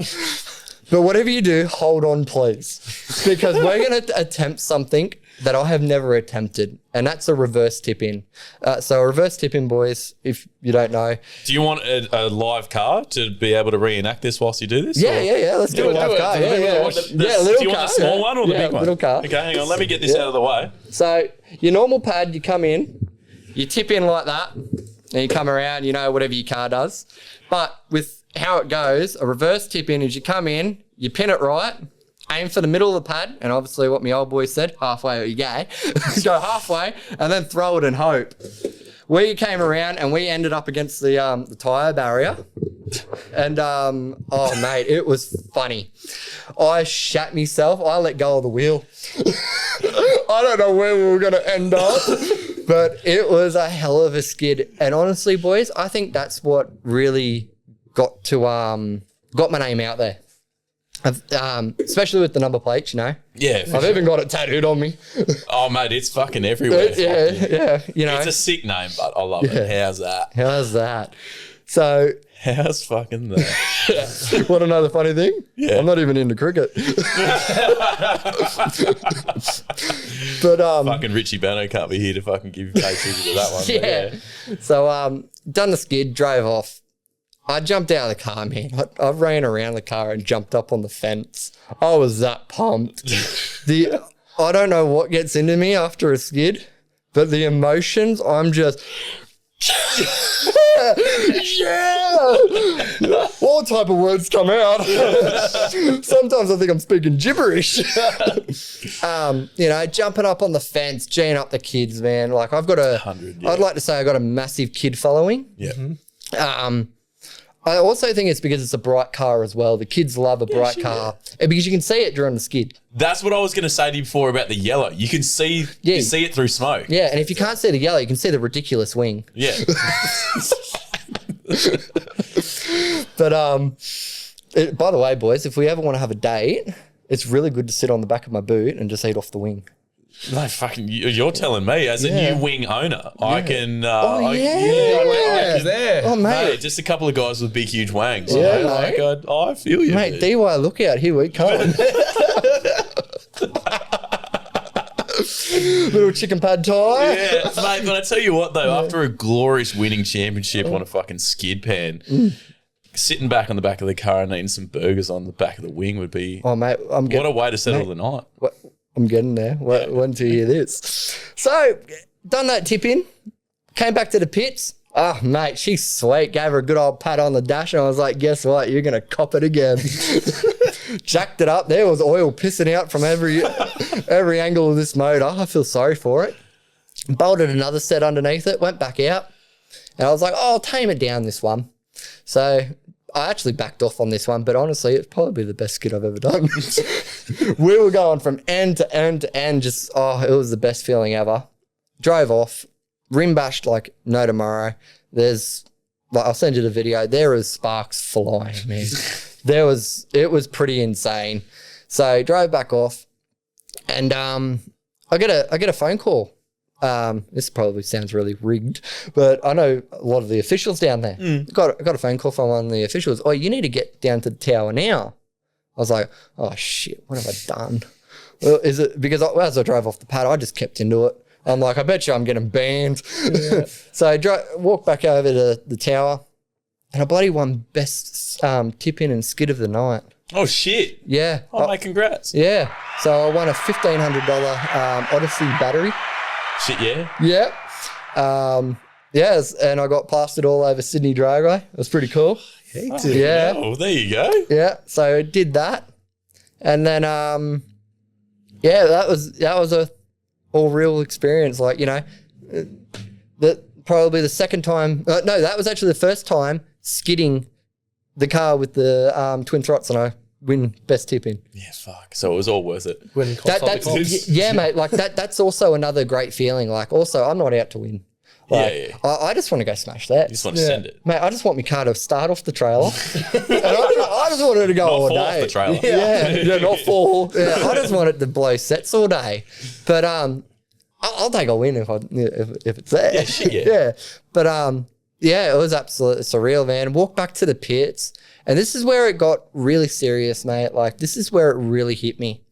but whatever you do, hold on, please, because we're going to attempt something that I have never attempted, and that's a reverse tip-in. So a reverse tip-in, boys, if you don't know. Do you want a live car to be able to reenact this whilst you do this? Yeah. Let's do a live car. Yeah, Do you want the small one or the big one? Little car. Okay, hang on. Let me get this out of the way. So your normal pad, you come in, you tip in like that, and you come around, you know, whatever your car does. But with how it goes, a reverse tip in is you come in, you pin it right, aim for the middle of the pad, and obviously what my old boy said, halfway or you gay. Go halfway, and then throw it and hope. We came around and we ended up against the tyre barrier. And, oh, mate, it was funny. I shat myself. I let go of the wheel. I don't know where we were going to end up, but it was a hell of a skid. And honestly, boys, I think that's what really got my name out there. Especially with the number plates, you know. Yeah, I've even got it tattooed on me. Oh, mate, it's fucking everywhere. Yeah, you know. It's a sick name, but I love it. How's that? How's that? So, How's fucking that? want to know the funny thing? Yeah. I'm not even into cricket. But Fucking Richie Bano can't be here to fucking give cases to that one. yeah. So done the skid, drove off. I jumped out of the car, man. I ran around the car and jumped up on the fence. I was that pumped. I don't know what gets into me after a skid, but the emotions, I'm just... yeah. All type of words come out. Sometimes I think I'm speaking gibberish. You know, jumping up on the fence, geeing up the kids, man. Like I've got I'd like to say I got a massive kid following. Yeah. I also think it's because it's a bright car as well. The kids love a bright car. And because you can see it during the skid. That's what I was going to say to you before about the yellow. You can see, you see it through smoke. Yeah, and if you can't see the yellow, you can see the ridiculous wing. Yeah. But by the way, boys, if we ever want to have a date, it's really good to sit on the back of my boot and just eat off the wing. No, fucking, you're telling me as a new wing owner, I can. Oh, There. Oh, mate. Mate, just a couple of guys with big, huge wangs. Yeah, You know, like, I feel you. Mate, dude. DY, look out. Here we come. Little chicken pad tie. Yeah, mate, but I tell you what, though, after a glorious winning championship on a fucking skid pan, sitting back on the back of the car and eating some burgers on the back of the wing would be. Oh, mate. What a way to settle the night. I'm getting there. When to hear this. So, done that tip in. Came back to the pits. Oh, mate, she's sweet. Gave her a good old pat on the dash. And I was like, guess what? You're going to cop it again. Jacked it up. There was oil pissing out from every angle of this motor. I feel sorry for it. Bolted another set underneath it. Went back out. And I was like, oh, I'll tame it down this one. So I actually backed off on this one, but honestly, it's probably the best skid I've ever done. We were going from end to end to end, just, it was the best feeling ever. Drove off, rim bashed like no tomorrow. I'll send you the video. There was sparks flying, man. It was pretty insane. So drove back off, and I get a phone call. This probably sounds really rigged, but I know a lot of the officials down there. Got a phone call from one of the officials. Oh, you need to get down to the tower now. I was like, oh shit, what have I done? Well, is it because as I drove off the pad, I just kept into it. I'm like, I bet you I'm getting banned. Yeah. So I walked back over to the tower, and I bloody won best tip in and skid of the night. Oh, shit. Yeah. Oh, mate, congrats. Yeah. So I won a $1,500 Odyssey battery. Shit, yeah? Yeah. Yes, and I got plastered all over Sydney Dragway. It was pretty cool. Yeah. Oh, there you go. Yeah. So I did that. And then that was a all real experience. Like, you know, probably the second time that was actually the first time skidding the car with the twin throts, and I win best tip in. Yeah, fuck. So it was all worth it. Yeah, mate. Like that's also another great feeling. Like, also, I'm not out to win. Like, I just want to go smash that. You just want to send it. Mate, I just want my car to start off the trailer. And I just want it to go all fall day. off the trailer. Yeah, not fall. Yeah, I just want it to blow sets all day. But I'll take a win if it's there. Yeah, shit, yeah. Yeah. But it was absolutely surreal, man. Walked back to the pits, and this is where it got really serious, mate. Like, this is where it really hit me.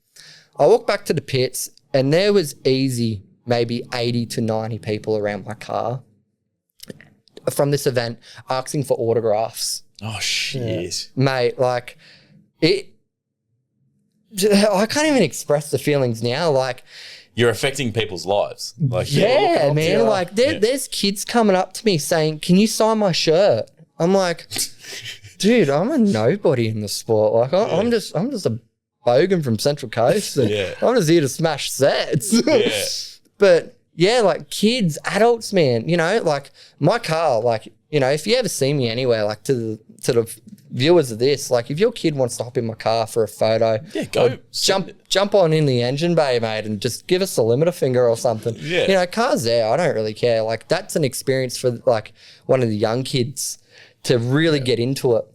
I walked back to the pits, and there was easy maybe 80 to 90 people around my car from this event asking for autographs. Oh, shit. Yeah. Mate, like, I can't even express the feelings now. Like, you're affecting people's lives. Like, Yeah, man. Like there's kids coming up to me saying, "Can you sign my shirt?" I'm like, dude, I'm a nobody in the sport. Like I'm just a bogan from Central Coast. And I'm just here to smash sets. Yeah. But yeah, like kids, adults, man, you know, like my car, like, you know, if you ever see me anywhere, like to the viewers of this, like if your kid wants to hop in my car for a photo, go jump on in the engine bay, mate, and just give us a limiter finger or something. Yeah. You know, car's there. I don't really care. Like that's an experience for like one of the young kids to really get into it.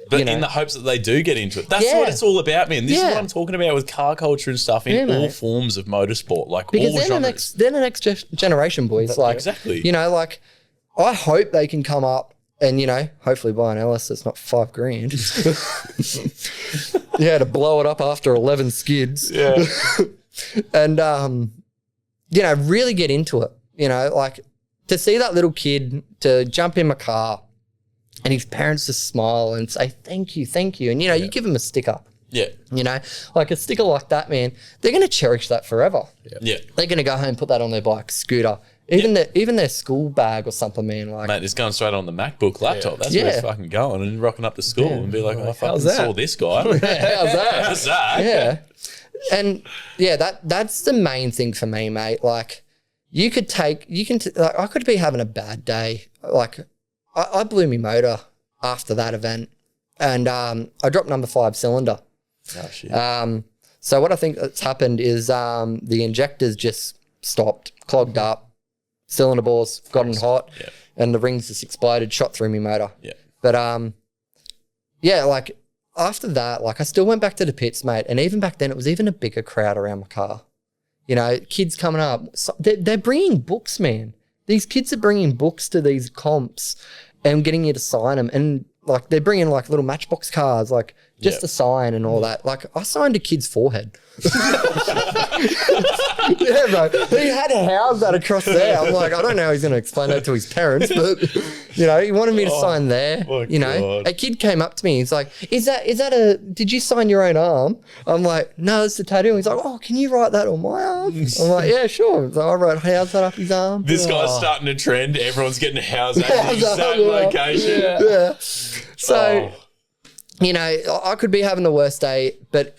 But in the hopes that they do get into it. That's what it's all about, man. This is what I'm talking about with car culture and stuff in all forms of motorsport, like because all genres. They're the next generation, boys. Like, exactly. You know, like I hope they can come up and, you know, hopefully buy an Ellis that's not $5,000. Yeah, to blow it up after 11 skids. Yeah. And, you know, really get into it. You know, like to see that little kid to jump in my car and his parents just smile and say, thank you. And, you know, you give them a sticker. Yeah. You know, like a sticker like that, man, they're going to cherish that forever. Yeah. They're going to go home and put that on their bike, scooter, even their school bag or something, man. Like, mate, it's going straight on the MacBook laptop. That's where it's fucking going, and rocking up to school and be like, I fucking saw this guy. How's that? How's that? Yeah. And yeah, that's the main thing for me, mate. Like I could be having a bad day. Like I blew my motor after that event and I dropped number 5 cylinder. Oh, shit. So what I think that's happened is the injectors just stopped, clogged up, cylinder bores gotten hot, and the rings just exploded, shot through my motor. Yeah. But yeah, like after that, like I still went back to the pits, mate. And even back then, it was even a bigger crowd around my car. You know, kids coming up. So they're bringing books, man. These kids are bringing books to these comps and getting you to sign them. And like they're bringing like little Matchbox cars, like just to sign and all that. Like I signed a kid's forehead. Yeah, bro. He had a Howzat across there. I'm like, I don't know how he's going to explain that to his parents, but you know, he wanted me to sign there. You know, a kid came up to me. He's like, is that did you sign your own arm? I'm like, no, it's a tattoo. He's like, oh, can you write that on my arm? I'm like, yeah, sure. So I wrote Howzat up his arm. This guy's starting a trend. Everyone's getting Howzat in the exact location. Yeah. So, you know, I could be having the worst day, but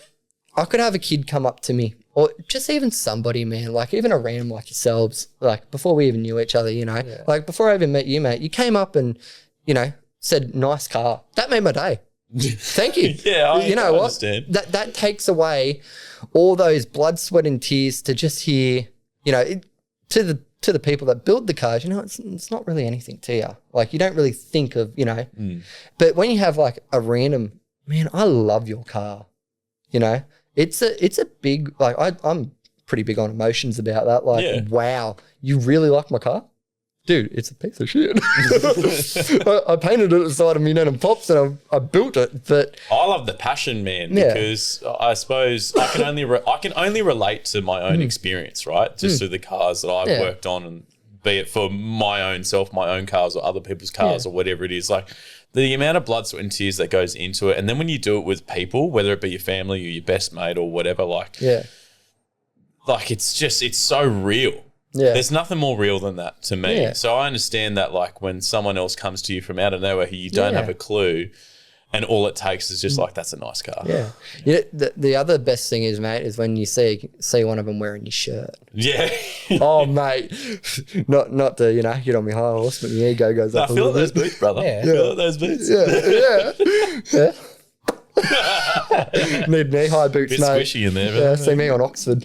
I could have a kid come up to me or just even somebody, man, like even a random like yourselves, like before we even knew each other, you know, like before I even met you, mate, you came up and, you know, said, nice car. That made my day. Thank you. I know what? understand. That takes away all those blood, sweat and tears to just hear, you know, to the people that build the cars, you know, it's not really anything to you. Like you don't really think of, you know, but when you have like a random, man, I love your car, you know, it's a big, like I'm pretty big on emotions about that. Like, wow, you really like my car? Dude, it's a piece of shit. I painted it at the side of me and pops and I built it, but I love the passion, man, because I suppose I can only relate to my own experience, right? Just through the cars that I've worked on, and be it for my own self, my own cars or other people's cars or whatever it is, like the amount of blood, sweat and tears that goes into it. And then when you do it with people, whether it be your family or your best mate or whatever, like it's so real. Yeah. There's nothing more real than that to me. Yeah. So I understand that, like when someone else comes to you from out of nowhere who you don't have a clue, and all it takes is just like, that's a nice car. Yeah. The other best thing is, mate, is when you see one of them wearing your shirt. Yeah. Oh, mate. Not to, you know, get on my high horse, but the ego goes up a little bit. Feel those boots, brother. Yeah. Feel those boots. Yeah. Need knee-high boots, bit mate. squishy in there. Yeah, see me on Oxford.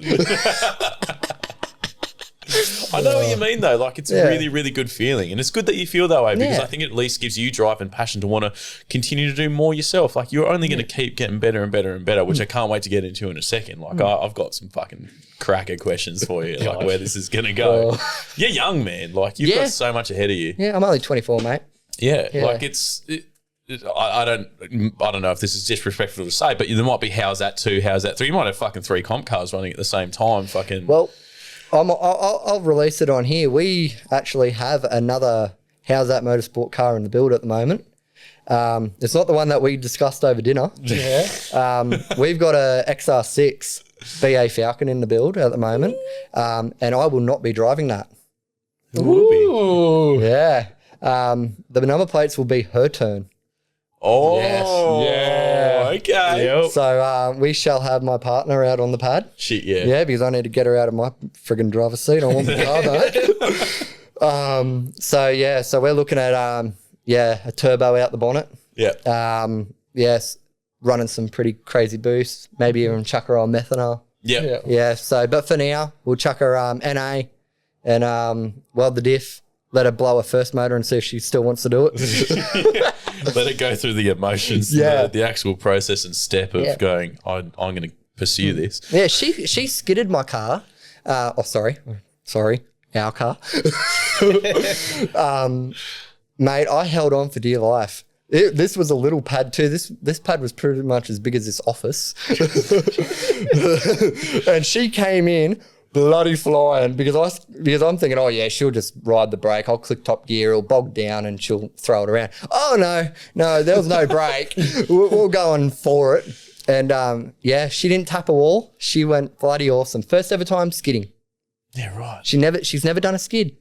I know what you mean, though. Like, it's a really, really good feeling. And it's good that you feel that way, because I think it at least gives you drive and passion to want to continue to do more yourself. Like, you're only going to keep getting better and better and better, which I can't wait to get into in a second. Like, I've got some fucking cracker questions for you, like where this is going to go. You're young, man. Like, you've got so much ahead of you. Yeah, I'm only 24, mate. Yeah. Like, I don't know if this is disrespectful to say, but there might be Howzat 2, Howzat 3. You might have fucking 3 comp cars running at the same time. Fucking. Well, I'll release it on here. We actually have another Howzat Motorsport car in the build at the moment. It's not the one that we discussed over dinner. Yeah. We've got a XR6 BA Falcon in the build at the moment, and I will not be driving that. Ooh. Yeah. The number plates will be her turn. Oh, Yeah. okay. Yep. So we shall have my partner out on the pad. Shit, yeah. Yeah, because I need to get her out of my friggin' driver's seat. I want the car back. So we're looking at a turbo out the bonnet. Yeah. Yes, running some pretty crazy boosts. Maybe even chuck her on methanol. Yeah. Yeah. So, but for now, we'll chuck her NA and weld the diff. Let her blow her first motor and see if she still wants to do it. Let it go through the emotions, the actual process and step of going, I'm going to pursue this. Yeah, she skidded my car. Sorry, our car. Mate, I held on for dear life. This was a little pad too. This pad was pretty much as big as this office. And she came in bloody flying because I'm thinking, oh yeah, she'll just ride the brake. I'll click top gear, it'll bog down and she'll throw it around. Oh no, there was no brake. We're going for it. And she didn't tap a wall. She went bloody awesome. First ever time skidding. Yeah, right. She's never done a skid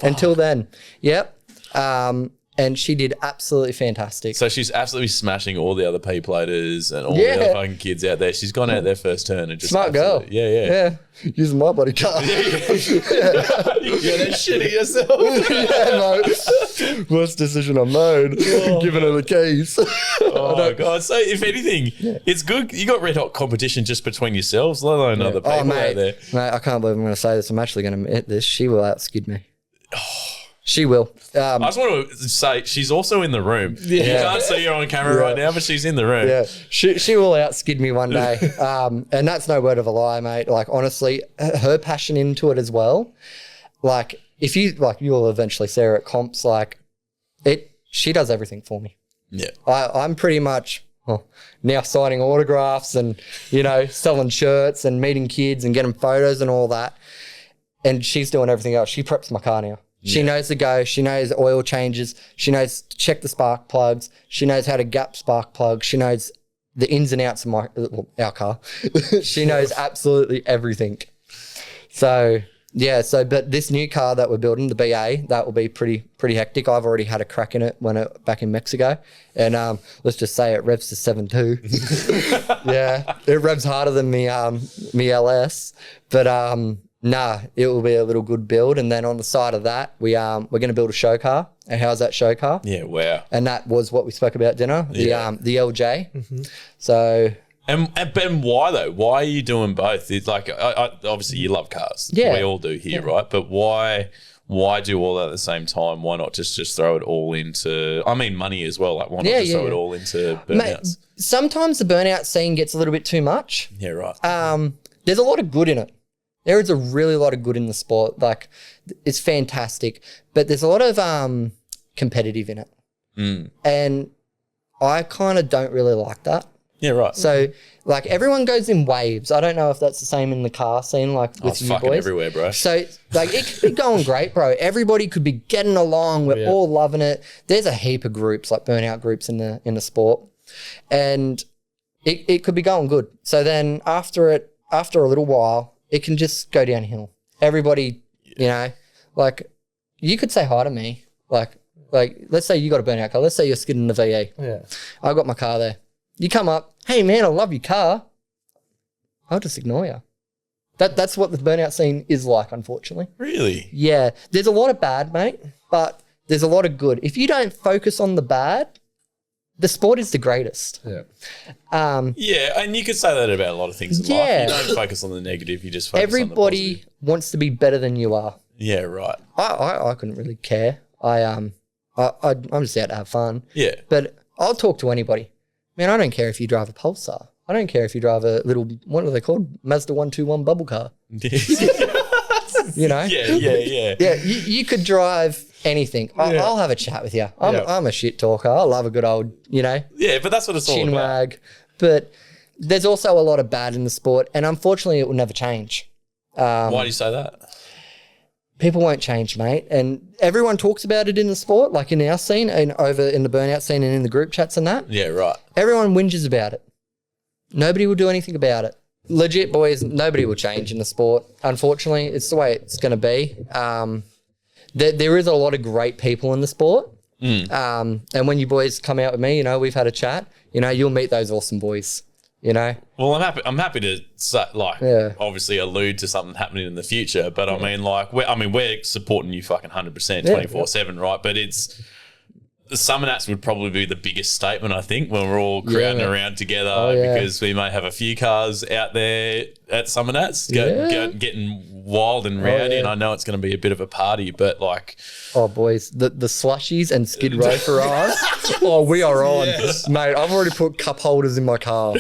until then. Yep. And she did absolutely fantastic. So she's absolutely smashing all the other P-platers and all the other fucking kids out there. She's gone out there first turn and just Smart girl. Yeah. Using my bloody car. You're that shitty yourself. Yeah, mate. Worst decision I made. Giving her the keys. Oh, God. So, if anything, it's good. You got red hot competition just between yourselves, let alone other people out there. Mate, I can't believe I'm going to say this. I'm actually going to admit this. She will outskid me. She will. I just want to say she's also in the room. You can't see her on camera right now, but she's in the room. Yeah, she will outskid me one day. And that's no word of a lie, mate. Like, honestly, her passion into it as well. Like, if you, like, you'll eventually see her at comps, like, she does everything for me. Yeah. I'm pretty much now signing autographs and, selling shirts and meeting kids and getting photos and all that. And she's doing everything else. She preps my car now. She knows the go. She knows oil changes. She knows to check the spark plugs. She knows how to gap spark plugs. She knows the ins and outs of our car. She knows absolutely everything. So, but this new car that we're building, the BA, that will be pretty hectic. I've already had a crack in it back in Mexico. And let's just say it revs to 7.2. Yeah, it revs harder than me LS. But it will be a little good build. And then on the side of that, we're going to build a show car, a Howzat show car. Yeah, wow. And that was what we spoke about at dinner, the LJ. Mm-hmm. So... And why though? Why are you doing both? It's like, obviously you love cars. Yeah. We all do here, right? But why do all that at the same time? Why not just throw it all into, money as well? Like, why not throw it all into Burnouts? Mate, sometimes the burnout scene gets a little bit too much. Yeah, right. There's a lot of good in it. There is a really lot of good in the sport. Like, it's fantastic. But there's a lot of competitive in it. Mm. And I kind of don't really like that. Yeah, right. So, like, everyone goes in waves. I don't know if that's the same in the car scene, like with you fucking boys. Everywhere, bro. So, like, it could be going great, bro. Everybody could be getting along. We're all loving it. There's a heap of groups, like burnout groups in the sport. And it could be going good. So then after a little while, it can just go downhill. Everybody, like, you could say hi to me. Like, let's say you got a burnout car. Let's say you're skidding the VE. Yeah. I got my car there. You come up, hey man, I love your car. I'll just ignore you. That's what the burnout scene is like, unfortunately. Really? Yeah. There's a lot of bad, mate, but there's a lot of good. If you don't focus on the bad, the sport is the greatest. Yeah. Yeah, and you could say that about a lot of things in life. You don't focus on the negative, you just focus on the Everybody positive. wants to be better than you are. Yeah, right. I couldn't really care. I'm just out to have fun. Yeah. But I'll talk to anybody. Man, I don't care if you drive a Pulsar. I don't care if you drive a little, what are they called? Mazda 121 bubble car. Yeah, yeah. Yeah, you could drive anything. I'll have a chat with you. I'm a shit talker. I love a good old, Yeah, but that's what it's all chin about. wag. But there's also a lot of bad in the sport, and unfortunately it will never change. Why do you say that? People won't change, mate. And everyone talks about it in the sport, like in our scene and over in the burnout scene and in the group chats and that. Yeah, right. Everyone whinges about it. Nobody will do anything about it. legit, boys, nobody will change in the sport. Unfortunately, it's the way it's going to be. There is a lot of great people in the sport. And when you boys come out with me, we've had a chat, you'll meet those awesome boys, Well, I'm happy to say, obviously allude to something happening in the future, but I mean, we're supporting you fucking 100%, 24/7, right? But the Summernats would probably be the biggest statement, I think, when we're all crowding around together because we may have a few cars out there at Summernats getting wild and rowdy, and I know it's going to be a bit of a party, but oh, boys, the slushies and Skid Row for us. Oh, we are on. Mate, I've already put cup holders in my car.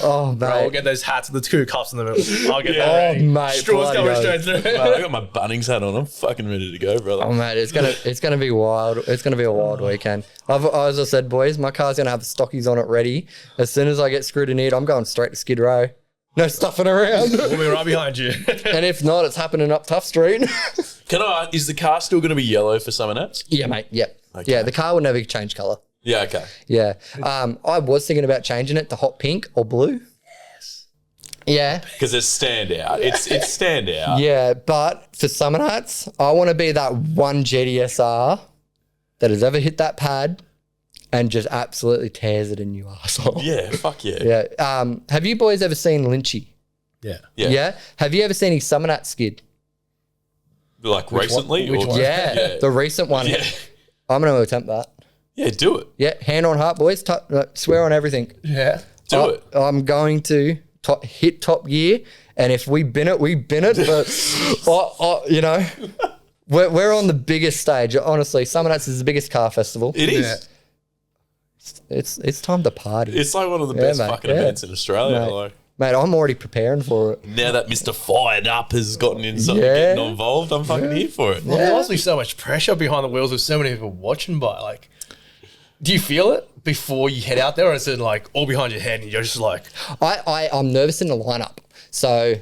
Oh, mate. I'll get those hats with the 2 cups in the middle. I'll get that Oh, ready. mate. Straws coming straight through. mate, I got my Bunnings hat on. I'm fucking ready to go, brother. Oh, mate, it's gonna be wild. It's gonna be a wild weekend. As I said, boys, my car's gonna have the stockies on it ready. As soon as I get screwed in it, I'm going straight to Skid Row. No stuffing around. We'll be right behind you. And if not, it's happening up Tough Street. Is the car still going to be yellow for Summernats? Yeah, mate. Yeah. Okay. Yeah, the car will never change colour. Yeah, okay. Yeah. I was thinking about changing it to hot pink or blue. Yes. Yeah. Because it's standout. It's standout. Yeah, but for Summernats, I want to be that one GTSR that has ever hit that pad and just absolutely tears it a new arsehole. Yeah, fuck yeah. Yeah. Have you boys ever seen Lynchy? Yeah. Yeah. Have you ever seen his Summernat skid? Like recently? Which one? Yeah, the recent one. Yeah. I'm going to attempt that. Yeah, do it. Yeah, hand on heart, boys. Swear on everything. Yeah. Do it. I'm going to hit top gear, and if we bin it, we bin it. But, we're on the biggest stage. Honestly, Summernats is the biggest car festival. It is. Yeah. It's time to party. It's like one of the best mate, fucking events in Australia. Mate. Mate, I'm already preparing for it. Now that Mr. Fired Up has gotten in something, Yeah. getting involved, I'm fucking here for it. Well, there must be so much pressure behind the wheels with so many people watching by. Do you feel it before you head out there, or is it all behind your head and you're just like... I'm nervous in the lineup. So,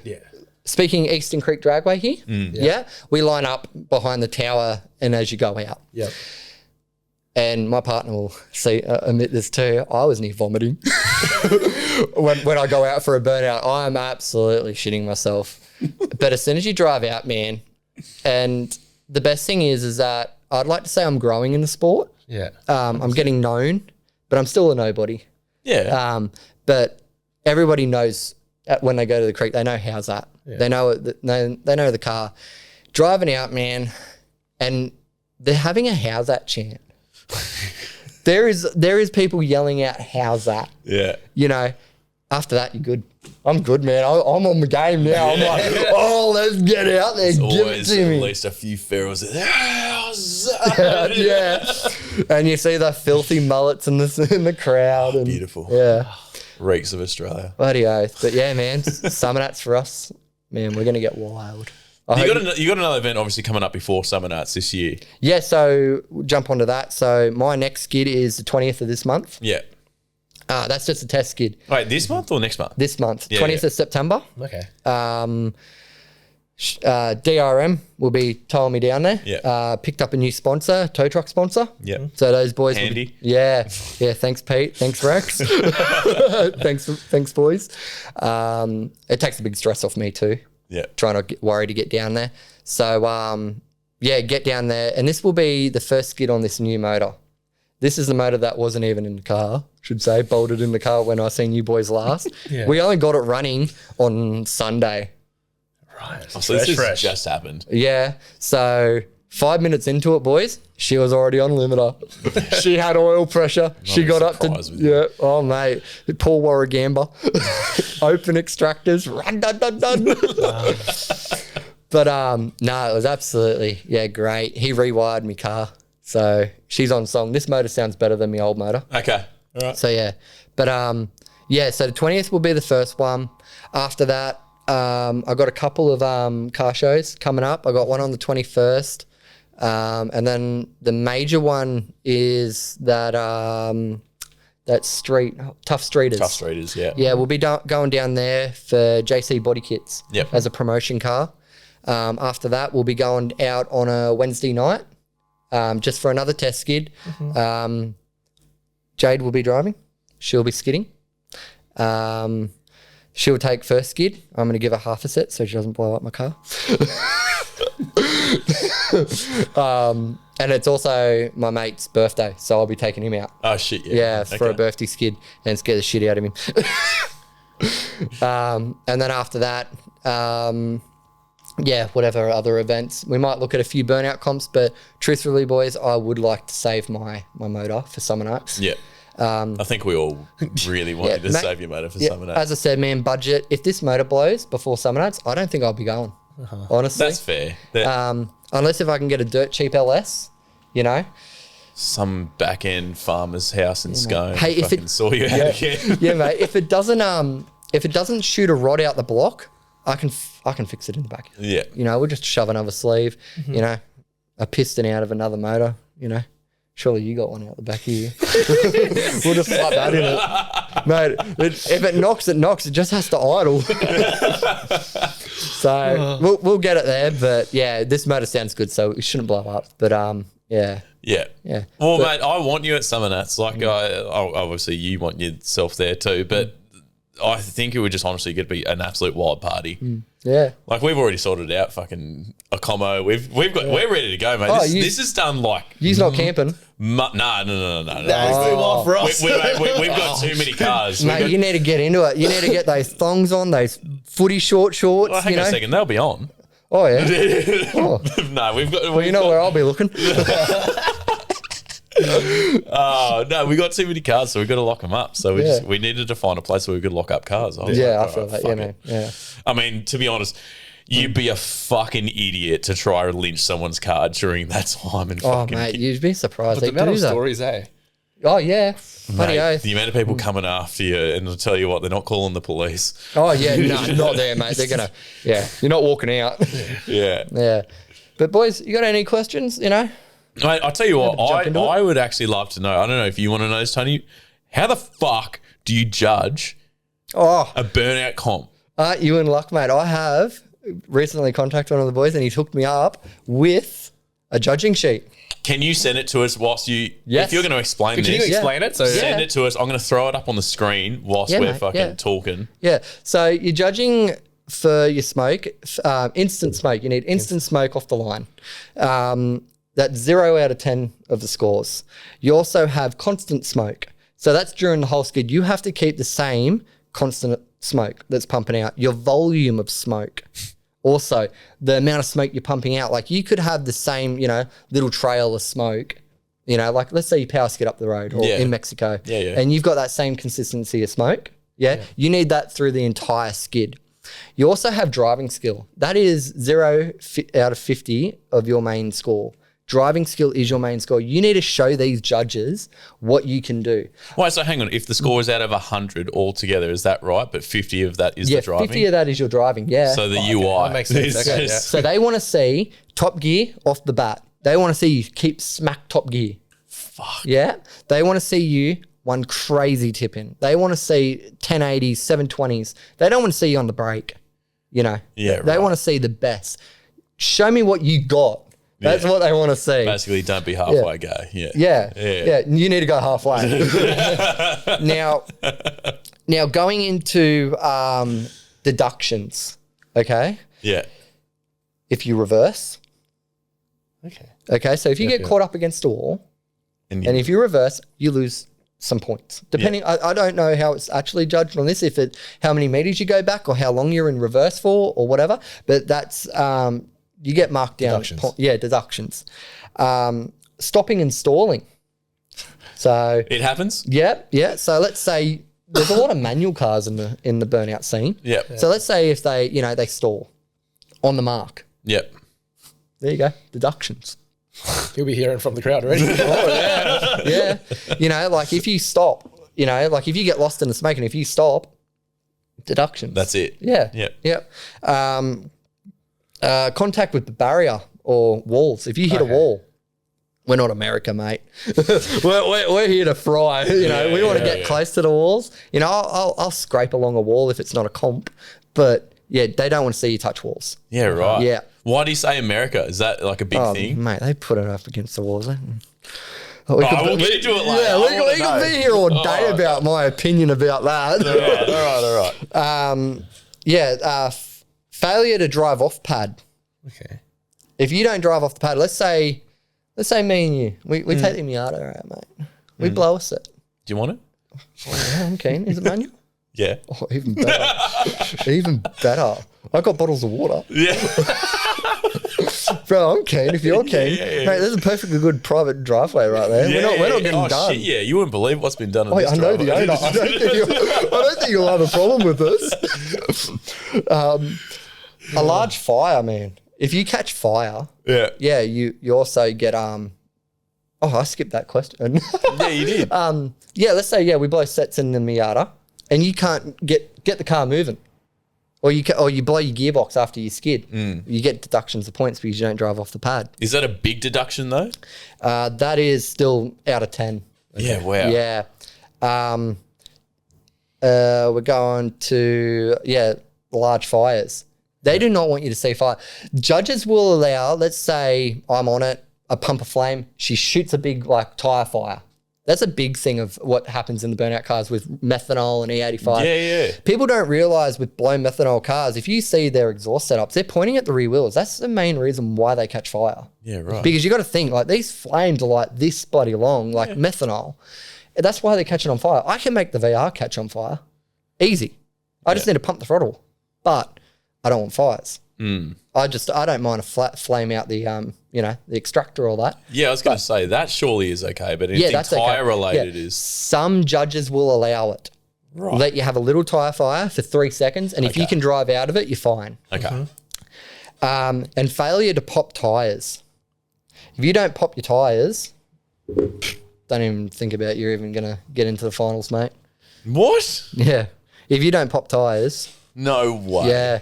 speaking Eastern Creek Dragway here, we line up behind the tower and as you go out. Yeah. And my partner will admit this too. I was near vomiting when I go out for a burnout. I'm absolutely shitting myself. But as soon as you drive out, man, and the best thing is that I'd like to say I'm growing in the sport. Yeah. I'm getting known, but I'm still a nobody. Yeah. But everybody knows when they go to the creek, they know Howzat. Yeah. They know it. They know the car. Driving out, man, and they're having a Howzat chant. There is people yelling out Howzat. Yeah. After that, you're good. I'm good, man. I'm on the game now. I'm like, let's get out there. Give it Always to at me. least a few ferals there. How's that? Yeah. And you see the filthy mullets in the crowd. And, Beautiful. Yeah. Reeks of Australia. Bloody oath. But yeah, man, Summernats for us, man, we're going to get wild. You got another event obviously coming up before Summernats this year. Yeah, so we'll jump onto that. So my next skid is the 20th of this month. Yeah. That's just a test skid. Wait, this month or next month? This month, Yeah, 20th of September. Okay. DRM will be towing me down there. Yeah. Picked up a new sponsor, tow truck sponsor. Yeah. So those boys. Handy. Yeah. Thanks, Pete. Thanks, Rex. Thanks, boys. It takes a big stress off me too. Yeah. Trying to worry to get down there. So, get down there. And this will be the first skid on this new motor. This is the motor that wasn't even in the car, should say, bolted in the car when I seen you boys last. Yeah. We only got it running on Sunday. Right. So this has just happened. Yeah. So 5 minutes into it, boys, she was already on limiter. She had oil pressure. She got up to, surprised with you. yeah. Oh, mate. Paul Warragamba. Open extractors. Run, dun, dun, dun. But no, it was absolutely, great. He rewired my car. So she's on song. This motor sounds better than my old motor. Okay. All right. So yeah. But so the 20th will be the first one. After that, I got a couple of car shows coming up. I got one on the 21st. And then the major one is that street, Tough Streeters. Tough Streeters, yeah. Yeah, we'll be going down there for JC Body Kits as a promotion car. After that, we'll be going out on a Wednesday night just for another test skid. Jade will be driving. She'll be skidding. She'll take first skid. I'm going to give her half a set so she doesn't blow up my car. And it's also my mate's birthday, so I'll be taking him out. Oh, shit, yeah. Yeah, for a birthday skid and scare the shit out of him. And then after that, whatever other events. We might look at a few burnout comps, but truthfully, boys, I would like to save my motor for Summer Nights. Yeah. I think we all really wanted to save your motor for Summer Nights. As I said, man, budget. If this motor blows before Summer Nights, I don't think I'll be going. Honestly. That's fair. Unless if I can get a dirt cheap LS, you know. Some back end farmer's house in Scone. Hey, if fucking it saw you out again. yeah, mate. If it doesn't shoot a rod out the block, I can fix it in the back. Yeah. You know, we'll just shove another sleeve. You know, a piston out of another motor. You know, surely you got one out the back here. We'll just slap that in it, mate. If it knocks, it knocks. It just has to idle. So we'll get it there. But yeah, this motor sounds good, so it shouldn't blow up. But yeah. Yeah. Yeah. Well, mate, I want you at Summer Nights. Like, obviously, you want yourself there too. But I think it would just honestly get to be an absolute wild party. Yeah. Like, we've already sorted out fucking a commo. We're ready to go, mate. This is done like. You's not camping. No. That's too wild for us. We've got too many cars. Mate, you need to get into it. You need to get those thongs on, those footy shorts. Well, hang on a second. They'll be on. Oh, yeah. Oh. No, we've got. Well, you know where I'll be looking. Oh, no, we got too many cars, so we've got to lock them up. So we needed to find a place where we could lock up cars. I feel that. Yeah, man. Yeah. I mean, to be honest, you'd be a fucking idiot to try to lynch someone's car during that time. And mate, you'd be surprised. But the amount of stories, Oh, yeah. Bloody Mate, oath. the amount of people coming after you, and I'll tell you what, they're not calling the police. Oh, yeah. No, not there, mate. They're going to, you're not walking out. Yeah. Yeah. But, boys, you got any questions, you know? Mate, I'll tell you what, I would actually love to know. I don't know if you want to know this, Tony. How the fuck do you judge a burnout comp? Aren't you in luck, mate? I have recently contacted one of the boys and he hooked me up with a judging sheet. Can you send it to us whilst you... Yes. If you're going to explain Can this... you explain it? So Send it to us. I'm going to throw it up on the screen whilst we're fucking talking. Yeah. So you're judging for your smoke, instant smoke. You need instant smoke off the line. That's 0 out of 10 of the scores. You also have constant smoke. So that's during the whole skid. You have to keep the same constant smoke that's pumping out. Your volume of smoke. Also, the amount of smoke you're pumping out. Like you could have the same, little trail of smoke. Like let's say you power skid up the road or in Mexico. And you've got that same consistency of smoke. Yeah. You need that through the entire skid. You also have driving skill. That is 0 out of 50 of your main score. Driving skill is your main score. You need to show these judges what you can do. Wait, so hang on. If the score is out of 100 altogether, is that right? But 50 of that is the driving? 50 of that is your driving, yeah. So the UI. That makes sense. Okay, yeah. So they want to see top gear off the bat. They want to see you keep smack top gear. Fuck. Yeah. They want to see you one crazy tip in. They want to see 1080s, 720s. They don't want to see you on the brake, Yeah, They want to see the best. Show me what you got. That's what they want to see. Basically, don't be halfway gay. Yeah. You need to go halfway. Now going into deductions, okay? Yeah. If you reverse. Okay, so if you get caught up against a wall and if you reverse, you lose some points. Depending, I don't know how it's actually judged on this, how many meters you go back or how long you're in reverse for or whatever, but that's... you get marked down. Deductions. Stopping and stalling. So it happens? Yeah. So let's say there's a lot of manual cars in the burnout scene. Yep. So let's say if they, they stall on the mark. Yep. There you go. Deductions. You'll be hearing from the crowd already. Yeah. Like if you stop, like if you get lost in the smoke and if you stop, deductions. That's it. Yeah. Yep. Contact with the barrier or walls. If you hit a wall, we're not America, mate. we're here to fry. We want to get close to the walls. I'll scrape along a wall if it's not a comp, but they don't want to see you touch walls. Yeah, right. Yeah. Why do you say America? Is that like a big thing? Mate, they put it up against the walls. We we'll get into it later. Yeah, I we wanna could know. be here all day about my opinion about that. All right. Failure to drive off pad. Okay. If you don't drive off the pad, let's say me and you, we take the Miata out, mate. We blow a set. Do you want it? Yeah, I'm keen. Is it manual? Yeah. Oh, even better. Even better. I got bottles of water. Yeah. Bro, I'm keen. If you're keen. Yeah. Mate, there's a perfectly good private driveway right there. We're not getting done. Shit, yeah, you wouldn't believe what's been done in Wait, this I know driveway. the owner. I don't think you'll have a problem with this. A large fire, man. If you catch fire, you also get Oh, I skipped that question. Yeah, you did. Let's say we blow sets in the Miata, and you can't get the car moving, or you blow your gearbox after you skid. You get deductions of points because you don't drive off the pad. Is that a big deduction though? That is still out of 10. Yeah, wow. Yeah. We're going to large fires. They do not want you to see fire. Judges will allow, let's say I'm on it, a pump of flame, she shoots a big tire fire. That's a big thing of what happens in the burnout cars with methanol and E85. Yeah. People don't realize with blown methanol cars, if you see their exhaust setups, they're pointing at the rear wheels. That's the main reason why they catch fire. Yeah, right. Because you got to think, these flames are this bloody long, methanol. That's why they're catching on fire. I can make the VR catch on fire. Easy. I just need to pump the throttle. But I don't want fires. I don't mind a flat flame out the the extractor, all that. Yeah, I was going to say that surely is okay, but anything tire related is Some judges will allow it. right. Let you have a little tire fire for 3 seconds, and if you can drive out of it, you're fine. Okay. And failure to pop tires. If you don't pop your tires, don't even think about you're even gonna get into the finals, mate. What? Yeah. If you don't pop tires, No way. yeah.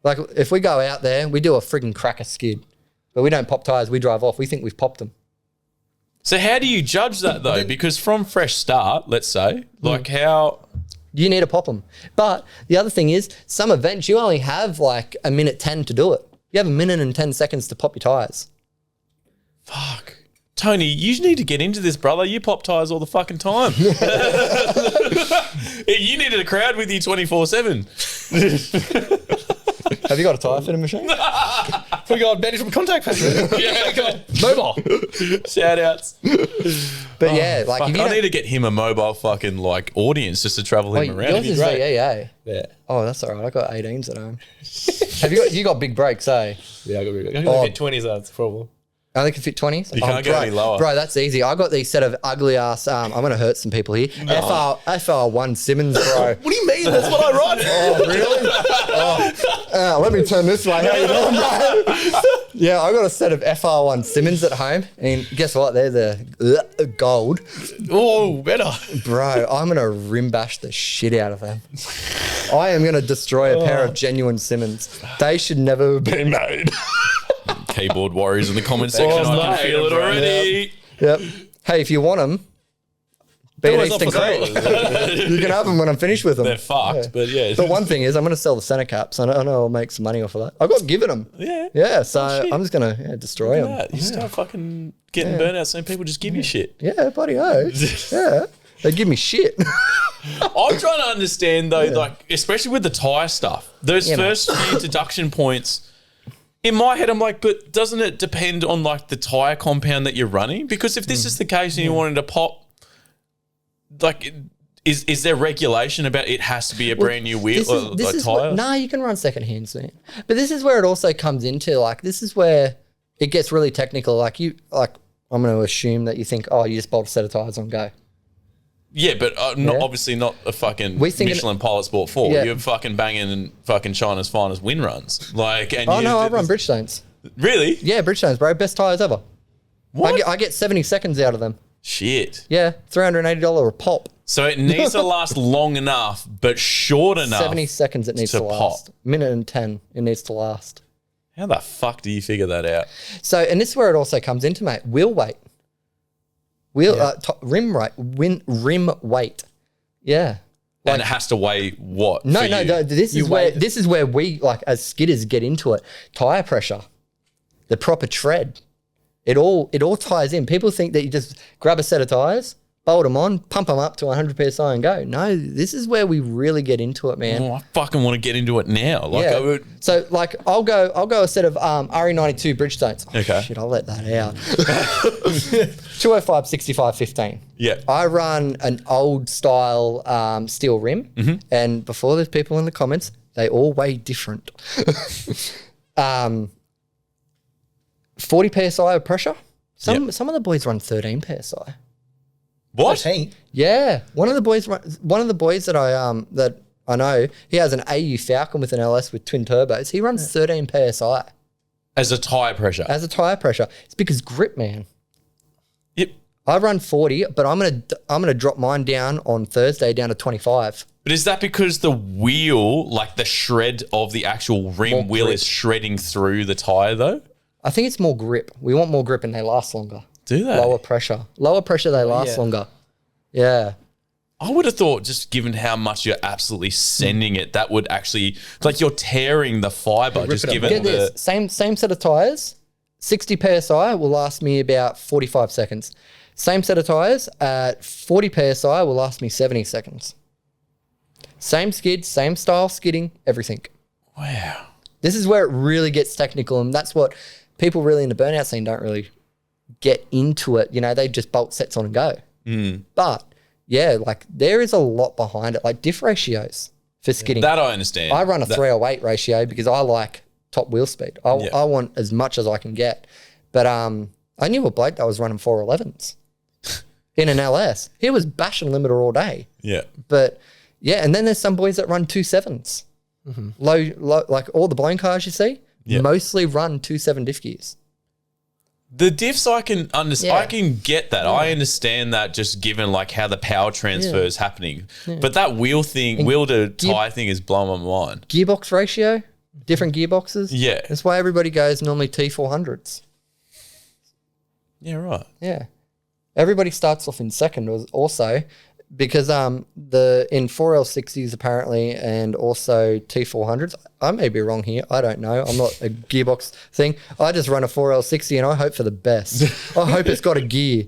If we go out there, we do a frigging cracker skid, but we don't pop tires, we drive off. We think we've popped them. So how do you judge that though? Because from fresh start, let's say, how... You need to pop them. But the other thing is, some events, you only have a minute 10 to do it. You have a minute and 10 seconds to pop your tires. Fuck. Tony, you need to get into this, brother. You pop tires all the fucking time. You needed a crowd with you 24/7. Have you got a tire fitting machine? We got Benny from Contact Factory. Mobile. Shout outs. But yeah, Fuck, if you I don't... need to get him a mobile fucking audience just to travel him around. Yours It'd is be great. VEA. Yeah. Oh, that's all right. I got 18s at home. Have you got big brakes, eh? Yeah, I got hit 20s, that's the problem. I only can fit 20s. You can't go any lower. Bro, that's easy. I got these set of ugly ass. I'm gonna hurt some people here. FR1 Simmons, bro. What do you mean? That's what I run. Oh, really? Let me turn this way. How you doing, bro? Yeah, I got a set of FR1 Simmons at home, and guess what? They're the gold. Oh, better. Bro, I'm gonna rim bash the shit out of them. I am gonna destroy a pair of genuine Simmons. They should never have been made. Keyboard warriors in the comment section. I can feel it already. Yep. Hey, if you want them, be at Always Eastern up for Creek. You can have them when I'm finished with them. They're fucked, but yeah. The one thing is, I'm going to sell the center caps. I know I'll make some money off of that. I got given them. Yeah. Yeah, so shit. I'm just going to destroy them. Yeah, you start fucking getting burnout, so people just give you shit. Yeah, buddy, oh. Yeah. They give me shit. I'm trying to understand though, especially with the tyre stuff, those Yeah, first few deduction points. In my head, I'm like, but doesn't it depend on the tyre compound that you're running? Because if this is the case and you wanted to pop, is there regulation about it has to be a brand new wheel tyre? No, you can run second hands, man. But this is where it also comes into this is where it gets really technical. I'm going to assume that you think, oh, you just bolt a set of tires on go. Yeah, but obviously not a fucking Michelin Pilot Sport 4. Yeah. You're fucking banging fucking China's finest wind runs. No, I run Bridgestones. Really? Yeah, Bridgestones, bro. Best tires ever. What? I get 70 seconds out of them. Shit. Yeah, $380 a pop. So it needs to last long enough, but short enough. 70 seconds it needs to last. pop. Minute and 10 it needs to last. How the fuck do you figure that out? So, and this is where it also comes into, mate. Wheel weight. Rim weight. Yeah. And it has to weigh what? No, for no, you? no. This is where we, as skidders, get into it. Tire pressure, the proper tread. It all ties in. People think that you just grab a set of tires, bolt them on, pump them up to 100 psi and go. No, this is where we really get into it, man. Oh, I fucking want to get into it now. Like, Yeah. I would, So like I'll go a set of RE92 Bridgestones. Oh, Okay. Shit, I'll let that out. 205 65 15. yeah. I run an old style steel rim, Mm-hmm. and before there's people in the comments, they all weigh different. 40 psi of pressure. Some of the boys run 13 psi. What? 13. Yeah, one of the boys that I know, he has an AU Falcon with an LS with twin turbos. He runs 13 psi As a tyre pressure. as a tire pressure. It's because grip, man. Yep. I run 40, but I'm gonna drop mine down on Thursday down to 25. But is that because the wheel, like the shred of the actual rim More wheel grip. is shredding through the tyre though? I think it's more grip. We want more grip and they last longer. Do they? Lower pressure, they last longer. Yeah. I would have thought, just given how much you're absolutely sending it, that would actually, like you're tearing the fiber, just it up. given Get the. this, same set of tires, 60 psi will last me about 45 seconds. Same set of tires at 40 psi will last me 70 seconds. Same skid, same style skidding, everything. Wow. This is where it really gets technical, and that's what people really in the burnout scene don't really get into it. You know, they just bolt sets on and go. But yeah, like there is a lot behind it, like diff ratios for skidding. That I understand. I run a 308 ratio because I like top wheel speed. I want as much as I can get. But I knew a bloke that was running 411s in an LS. He was bashing limiter all day. Yeah. But yeah, and then there's some boys that run 2.7s. Low, like all the blown cars you see, mostly run 2.7 diff gears. The diffs I can understand. Yeah. I can get that. I understand that just given like how the power transfer is happening. But that wheel to tire thing is blowing my mind. Gearbox ratio, different gearboxes. Yeah. That's why everybody goes normally T400s. Yeah, right. Yeah. Everybody starts off in second also because the in 4L60s apparently and also T400s, I may be wrong here, I don't know, I'm not a gearbox thing, I just run a 4L60 and I hope for the best. I hope it's got a gear.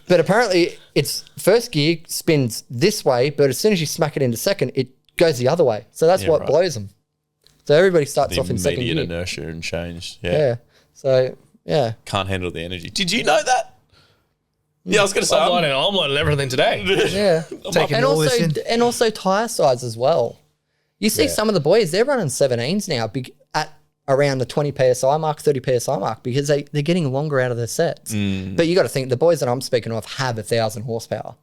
But apparently its first gear spins this way, but as soon as you smack it into second, it goes the other way. So that's what blows them. So everybody starts The off in second gear. immediate inertia and change. Yeah. So, yeah. Can't handle the energy. Did you know that? Yeah, I was going to say. I'm learning everything today. Yeah. Taking and all this also tire size as well. You see some of the boys, they're running 17s now at around the 20 PSI mark, 30 PSI mark because they're getting longer out of their sets. But you got to think the boys that I'm speaking of have 1,000 horsepower.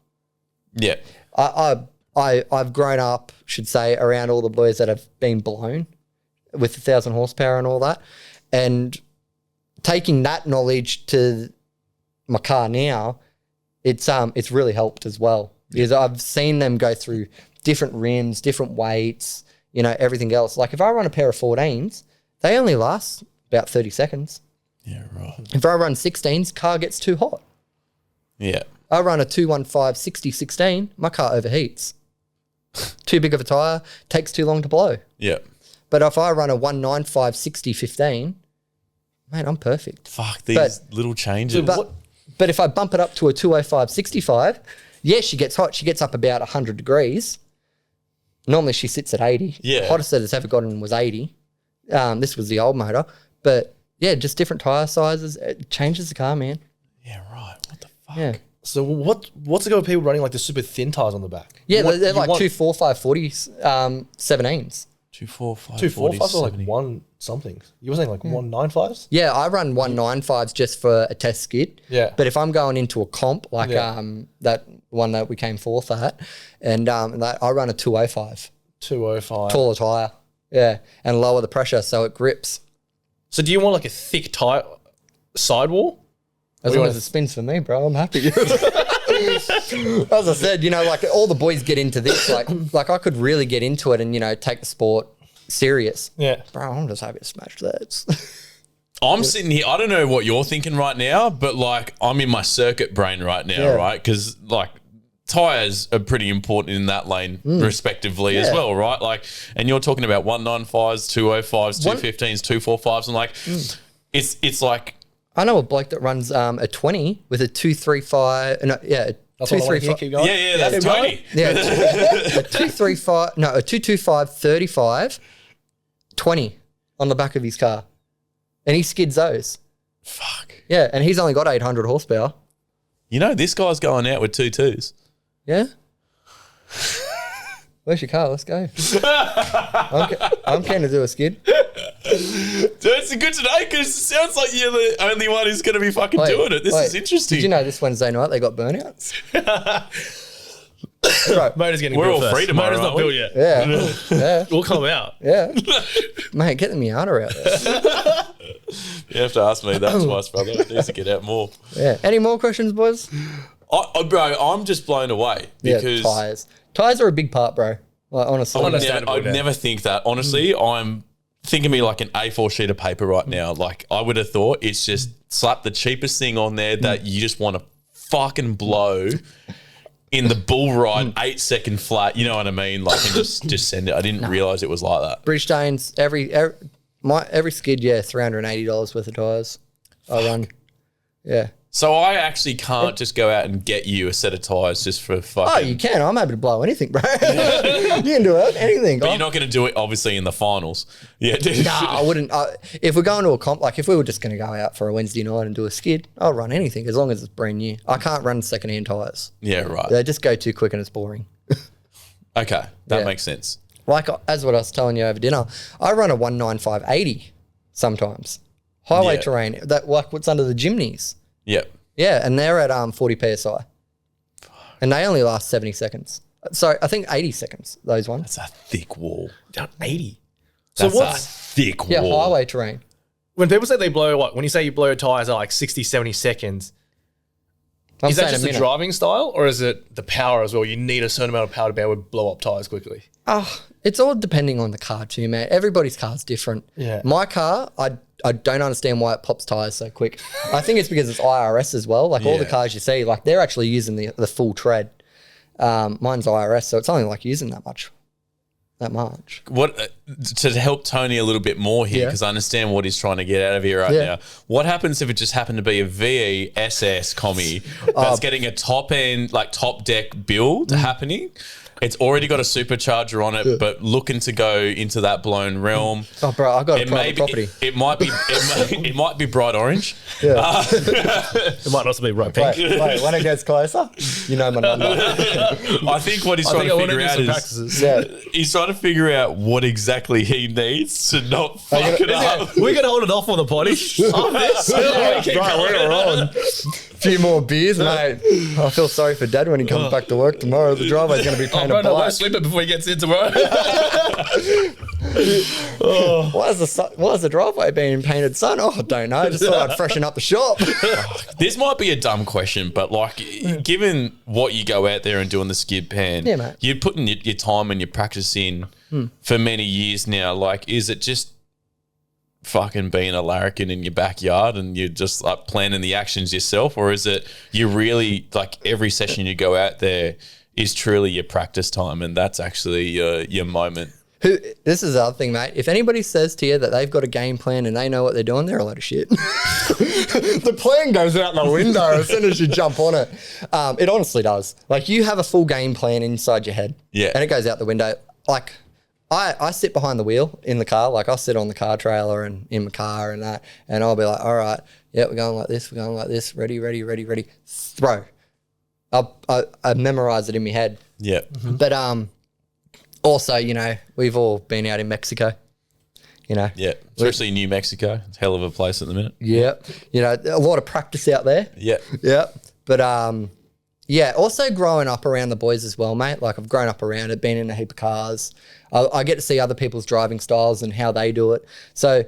Yeah. I've grown up, should say, around all the boys that have been blown with 1,000 horsepower and all that. And taking that knowledge to my car now, it's really helped as well because I've seen them go through different rims, different weights, you know, everything else. Like if I run a pair of 14s, they only last about 30 seconds. Yeah, right. If I run 16s, car gets too hot. Yeah. I run a 215 60 16, my car overheats. Too big of a tire, takes too long to blow. Yeah. But if I run a 195 60 15, mate, I'm perfect. Fuck these little changes. But if I bump it up to a 205 65, yeah, she gets hot. She gets up about 100 degrees. Normally she sits at 80. Yeah. Hottest that it's ever gotten was 80. This was the old motor. But yeah, just different tire sizes. It changes the car, man. yeah, right. What the fuck? Yeah. So what's the go with people running like the super thin tires on the back? Yeah, What- they're you like want 245 40s, 17s. 245. 245s or like 1 something. You were saying like 195s? Yeah, I run 195s just for a test skid. Yeah. But if I'm going into a comp like Yeah. that one that we came fourth at, and that I run a 205, 205. taller tire. Yeah, and lower the pressure so it grips. So do you want like a thick tire sidewall? As long as it spins for me, bro, I'm happy. As I said, you know, like all the boys get into this. Like I could really get into it and, you know, take the sport serious. Yeah. Bro, I'm just happy to smash that. I'm sitting here. I don't know what you're thinking right now, but like I'm in my circuit brain right now, Yeah. right? Because like tires are pretty important in that lane, respectively, as Yeah. well, right? Like, and you're talking about 195s, 205s, 215s, 245s, and like it's like I know a bloke that runs a 20 with a 235. No, yeah, That's all I want to hear. 235. Keep going. Yeah, that's Keep going. Tony. Yeah, a 235. No, a 225 35 20 on the back of his car, and he skids those. Fuck. Yeah, and he's only got 800 horsepower. You know, this guy's going out with 2.2s. Yeah. Where's your car? Let's go. I'm keen to do a skid. Dude, it's good to know because it sounds like you're the only one who's going to be fucking doing it. This is interesting. Did you know this Wednesday night they got burnouts? Right. Motor's getting We're built all first. free tomorrow, Motor's not aren't we? built yet. Yeah. Yeah. We'll come out. Yeah. Mate, get the Miata out there. You have to ask me that twice, brother. It needs to get out more. Yeah. Any more questions, boys? Bro, I'm just blown away because Yeah, tyres. Tyres are a big part, bro. Like, honestly. I'd never think that. Honestly, I'm thinking of me like an A4 sheet of paper right now. Like, I would have thought it's just slap the cheapest thing on there that you just want to fucking blow in the bull ride 8-second flat. You know what I mean? Like, and just send it. I didn't realize it was like that. Bridgestones, every skid, yeah, $380 worth of tyres. I run. Yeah. So I actually can't just go out and get you a set of tyres just for fucking... Oh, you can. I'm happy to blow anything, bro. You can do anything. But you're not going to do it, obviously, in the finals. Yeah. No, I wouldn't. If we're going to a comp, like if we were just going to go out for a Wednesday night and do a skid, I'll run anything as long as it's brand new. I can't run second-hand tyres. Yeah, right. They just go too quick and it's boring. Okay, that Yeah. makes sense. Like as what I was telling you over dinner, I run a 195/80 sometimes. Highway Yeah. terrain, that like what's under the chimneys. Yep. Yeah, and they're at 40 psi, and they only last 70 seconds. So I think 80 seconds. Those ones. That's a thick wall. Down 80. So That's what's... a thick Yeah, wall. highway terrain. When people say they blow, what? When you say you blow tires at like 60, 70 seconds, is that saying just a the minute. driving style or is it the power as well? You need a certain amount of power to be able to blow up tires quickly. Oh, it's all depending on the car too, man. Everybody's car's different. Yeah. My car, I don't understand why it pops tires so quick. I think it's because it's IRS as well. Like all the Yeah. cars you see, like they're actually using the full tread. Mine's IRS, so it's only like using that much. What to help Tony a little bit more here, Yeah. because I understand what he's trying to get out of here right Yeah. now. What happens if it just happened to be a VE SS commie that's getting a top end, like top deck build happening? It's already got a supercharger on it, but looking to go into that blown realm. Oh, bro, I got a It may private be, property. it might be bright orange. Yeah. It might also be right pink. Wait, when it gets closer, you know my number. I think what he's I trying think I to want to figure do out some is practices. Yeah. he's trying to figure out what exactly he needs to not fuck it up. We can hold it off on the potty. Right, we're on. A few more beers, mate. I feel sorry for Dad when he comes back to work tomorrow. The driveway's going to be Oh, painted bro, no, black. won't sleep it before he gets in tomorrow. Why is the driveway being painted, son? Oh, I don't know. I just thought I'd freshen up the shop. This might be a dumb question, but like, given what you go out there and do on the skid pan, Yeah, mate. you're putting your time and your practice in for many years now. Like, is it just fucking being a larrikin in your backyard and you're just like planning the actions yourself, or is it you really like every session you go out there is truly your practice time and that's actually your moment? This is the other thing, mate. If anybody says to you that they've got a game plan and they know what they're doing, they're a load of shit. The plan goes out the window as soon as you jump on it. It honestly does. Like, you have a full game plan inside your head. Yeah. And it goes out the window. Like, I sit behind the wheel in the car. Like, I'll sit on the car trailer and in my car and that. And I'll be like, all right, yeah, we're going like this. Ready. Throw. I memorize it in my head. Yeah. But also, you know, we've all been out in Mexico, you know. Yeah. Especially New Mexico. It's a hell of a place at the minute. Yeah. You know, a lot of practice out there. Yeah. Yeah. But yeah, also growing up around the boys as well, mate. Like, I've grown up around it, been in a heap of cars. I get to see other people's driving styles and how they do it. So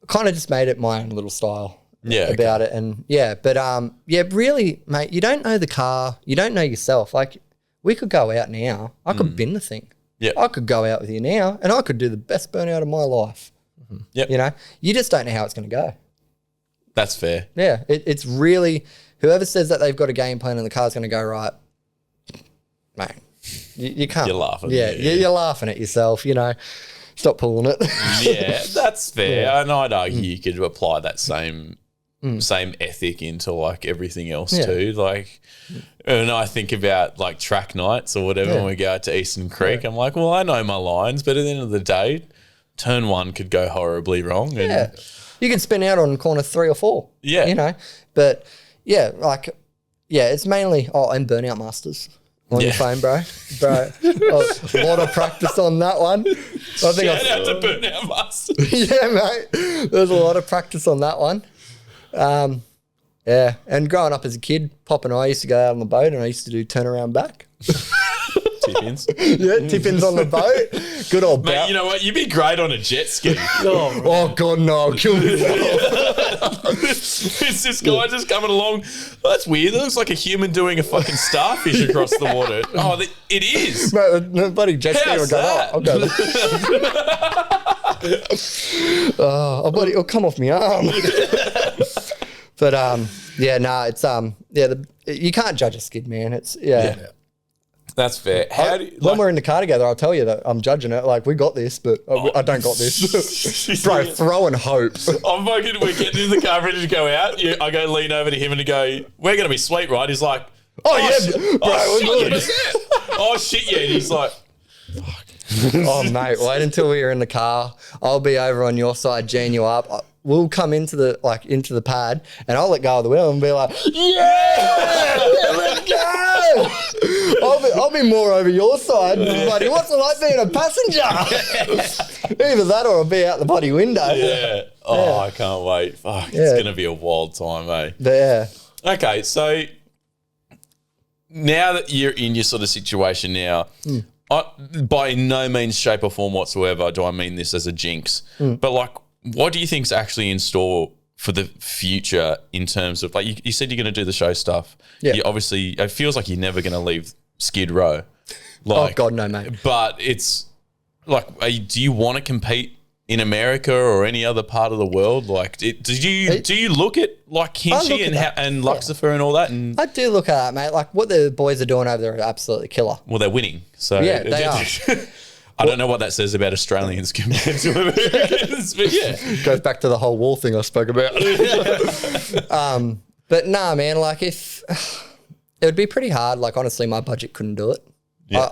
kind of just made it my own little style about it. And yeah, but yeah, really, mate, you don't know the car. You don't know yourself. Like, we could go out now. I could bin the thing. Yeah. I could go out with you now and I could do the best burnout of my life. Yep. You know, you just don't know how it's going to go. That's fair. Yeah, it's really, whoever says that they've got a game plan and the car's going to go right, mate, you can't. You're laughing. Yeah, you're laughing at yourself, you know. Stop pulling it. Yeah, that's fair. And I'd argue you could apply that same same ethic into like everything else Yeah. too. Like, and I think about like track nights or whatever when we go out to Eastern Creek. I'm like, well, I know my lines, but at the end of the day, turn one could go horribly wrong. And Yeah. You can spin out on corner 3 or 4. Yeah. You know, but it's mainly, and Burnout Masters on your phone, bro. A lot of practice on that one. I think shout out to Burnout Master. yeah, mate. There's a lot of practice on that one. Yeah. And growing up as a kid, Pop and I used to go out on the boat and I used to do turnaround back. Tip-ins. Yeah, tip-ins on the boat. Good old Mate, bout. you know what? You'd be great on a jet ski. Oh, God, no. I'll kill myself. It's this guy just coming along. Oh, that's weird. That looks like a human doing a fucking starfish across the water. Oh, it is. Mate, the bloody jet ski will How's go, that? I'll go. It'll come off my arm. But you can't judge a skid, man. It's That's fair. How do you, when we're in the car together, I'll tell you that I'm judging it. Like, we got this, but I don't got this. Bro, throwing hope. we're getting in the car ready to go out. I go lean over to him and go, we're going to be sweet, right? He's like, Bro, we're good. Oh, shit, yeah. And he's like, Oh, mate, wait until we're in the car. I'll be over on your side, geeing you up. We'll come into the pad, and I'll let go of the wheel and be like, yeah, let's go. I'll be more over your side, buddy. What's it like being a passenger? Either that or I'll be out the bloody window. yeah. Oh, I can't wait. Fuck, it's going to be a wild time, eh? Yeah. Okay, so now that you're in your sort of situation now, by no means, shape or form whatsoever do I mean this as a jinx, but like, what do you think's actually in store for the future in terms of, like, you said you're going to do the show stuff. Yeah. You obviously, it feels like you're never going to leave Skid Row. Like, Oh, God, no, mate. But it's like, do you want to compete in America or any other part of the world? Like, do you look at like Hinchy and Lucifer and all that? And I do look at that, mate. Like, what the boys are doing over there are absolutely killer. well, they're winning. So Yeah, they are. I don't know what that says about Australians compared to Americans, but yeah. Goes back to the whole wall thing I spoke about. But nah, man, like, if it would be pretty hard. Like, honestly, my budget couldn't do it. Yeah.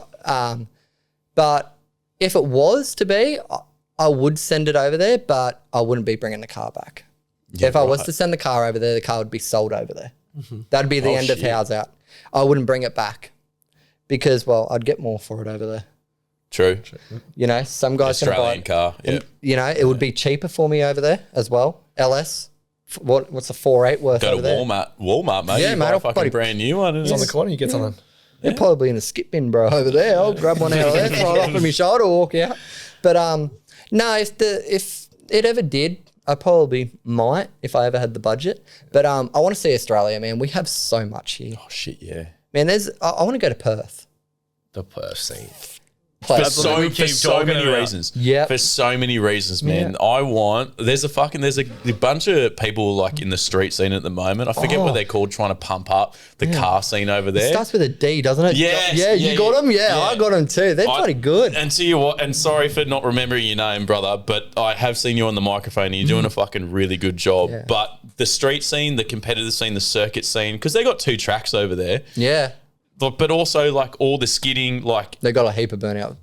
But if it was to be, I would send it over there, but I wouldn't be bringing the car back. If I was to send the car over there, the car would be sold over there. That'd be the end of Howzat. I wouldn't bring it back because, well, I'd get more for it over there. True. You know, some guys can buy Australian it. car. Yeah. And, you know, it would be cheaper for me over there as well. LS, what's the 4.8 worth Go over to there? Walmart, mate. Yeah, you mate, buy I'll a fucking probably- brand new one. It's on the corner, you get something. They're probably in a skip bin, bro, over there. I'll grab one out of there, throw it off of my shoulder, walk out. But no, if it ever did, I probably might if I ever had the budget. But I want to see Australia, man. We have so much here, Oh shit, yeah. man. I want to go to Perth. The Perth scene. For Play- so many about. reasons. Yep. For so many reasons, man. Yeah. There's a bunch of people like in the street scene at the moment. I forget what they're called, trying to pump up the car scene over It there. starts with a D, doesn't it? Yes, Yeah, yeah, you got them? Yeah, yeah. I got them too. They're bloody good. And to you what, and sorry for not remembering your name, brother, but I have seen you on the microphone and you're doing a fucking really good job. Yeah. But the street scene, the competitive scene, the circuit scene, because they got 2 tracks over there, Yeah. but also like all the skidding, like They got a heap of burnout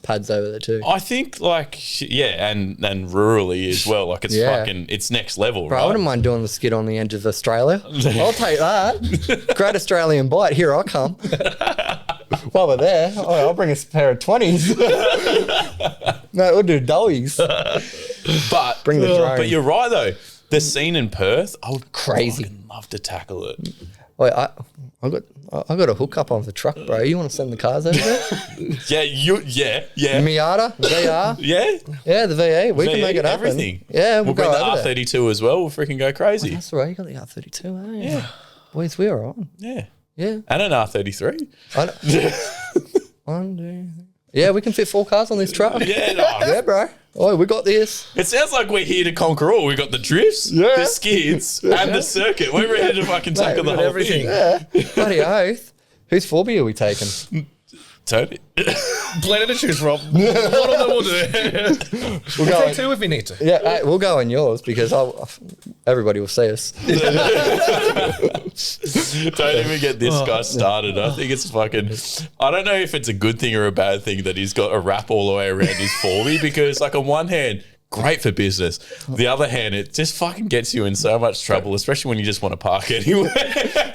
pads over there too. I think like, yeah, and rurally as well. Like it's Yeah. fucking, it's next level, Bro, I right? wouldn't mind doing the skid on the edge of Australia. I'll take that. Great Australian bite. Here I come. While we're there, I'll bring a pair of 20s. No, we'll do dollies. But Bring the drone. But you're right though. The scene in Perth, I would Crazy. fucking love to tackle it. Wait, I got a hookup on the truck, bro. You want to send the cars over there? Yeah. Miata, VR. Yeah. Yeah, the VE. We can make it happen. Everything. Yeah, we'll bring go the over there. R32 as well. We'll freaking go crazy. That's right. You got the R32, eh? Yeah. Boys, we are on. Yeah. Yeah. And an R33. I know. 1, 2. Yeah, we can fit 4 cars on this truck. Yeah, no. Yeah, bro. Oh, we got this. It sounds like we're here to conquer all. We got the drifts, Yeah. the skids, and the circuit. We're ready to fucking tackle the got whole everything. thing. Yeah. Bloody oath. Whose 4B are we taking? Tony. Plenty to choose from. One of them will do. We'll go take in- 2 if we need to. Yeah, hey, we'll go in yours because everybody will see us. Don't even get this guy started. I think it's fucking. I don't know if it's a good thing or a bad thing that he's got a wrap all the way around his 40 because, like, on one hand, great for business. The other hand, it just fucking gets you in so much trouble, especially when you just want to park anywhere.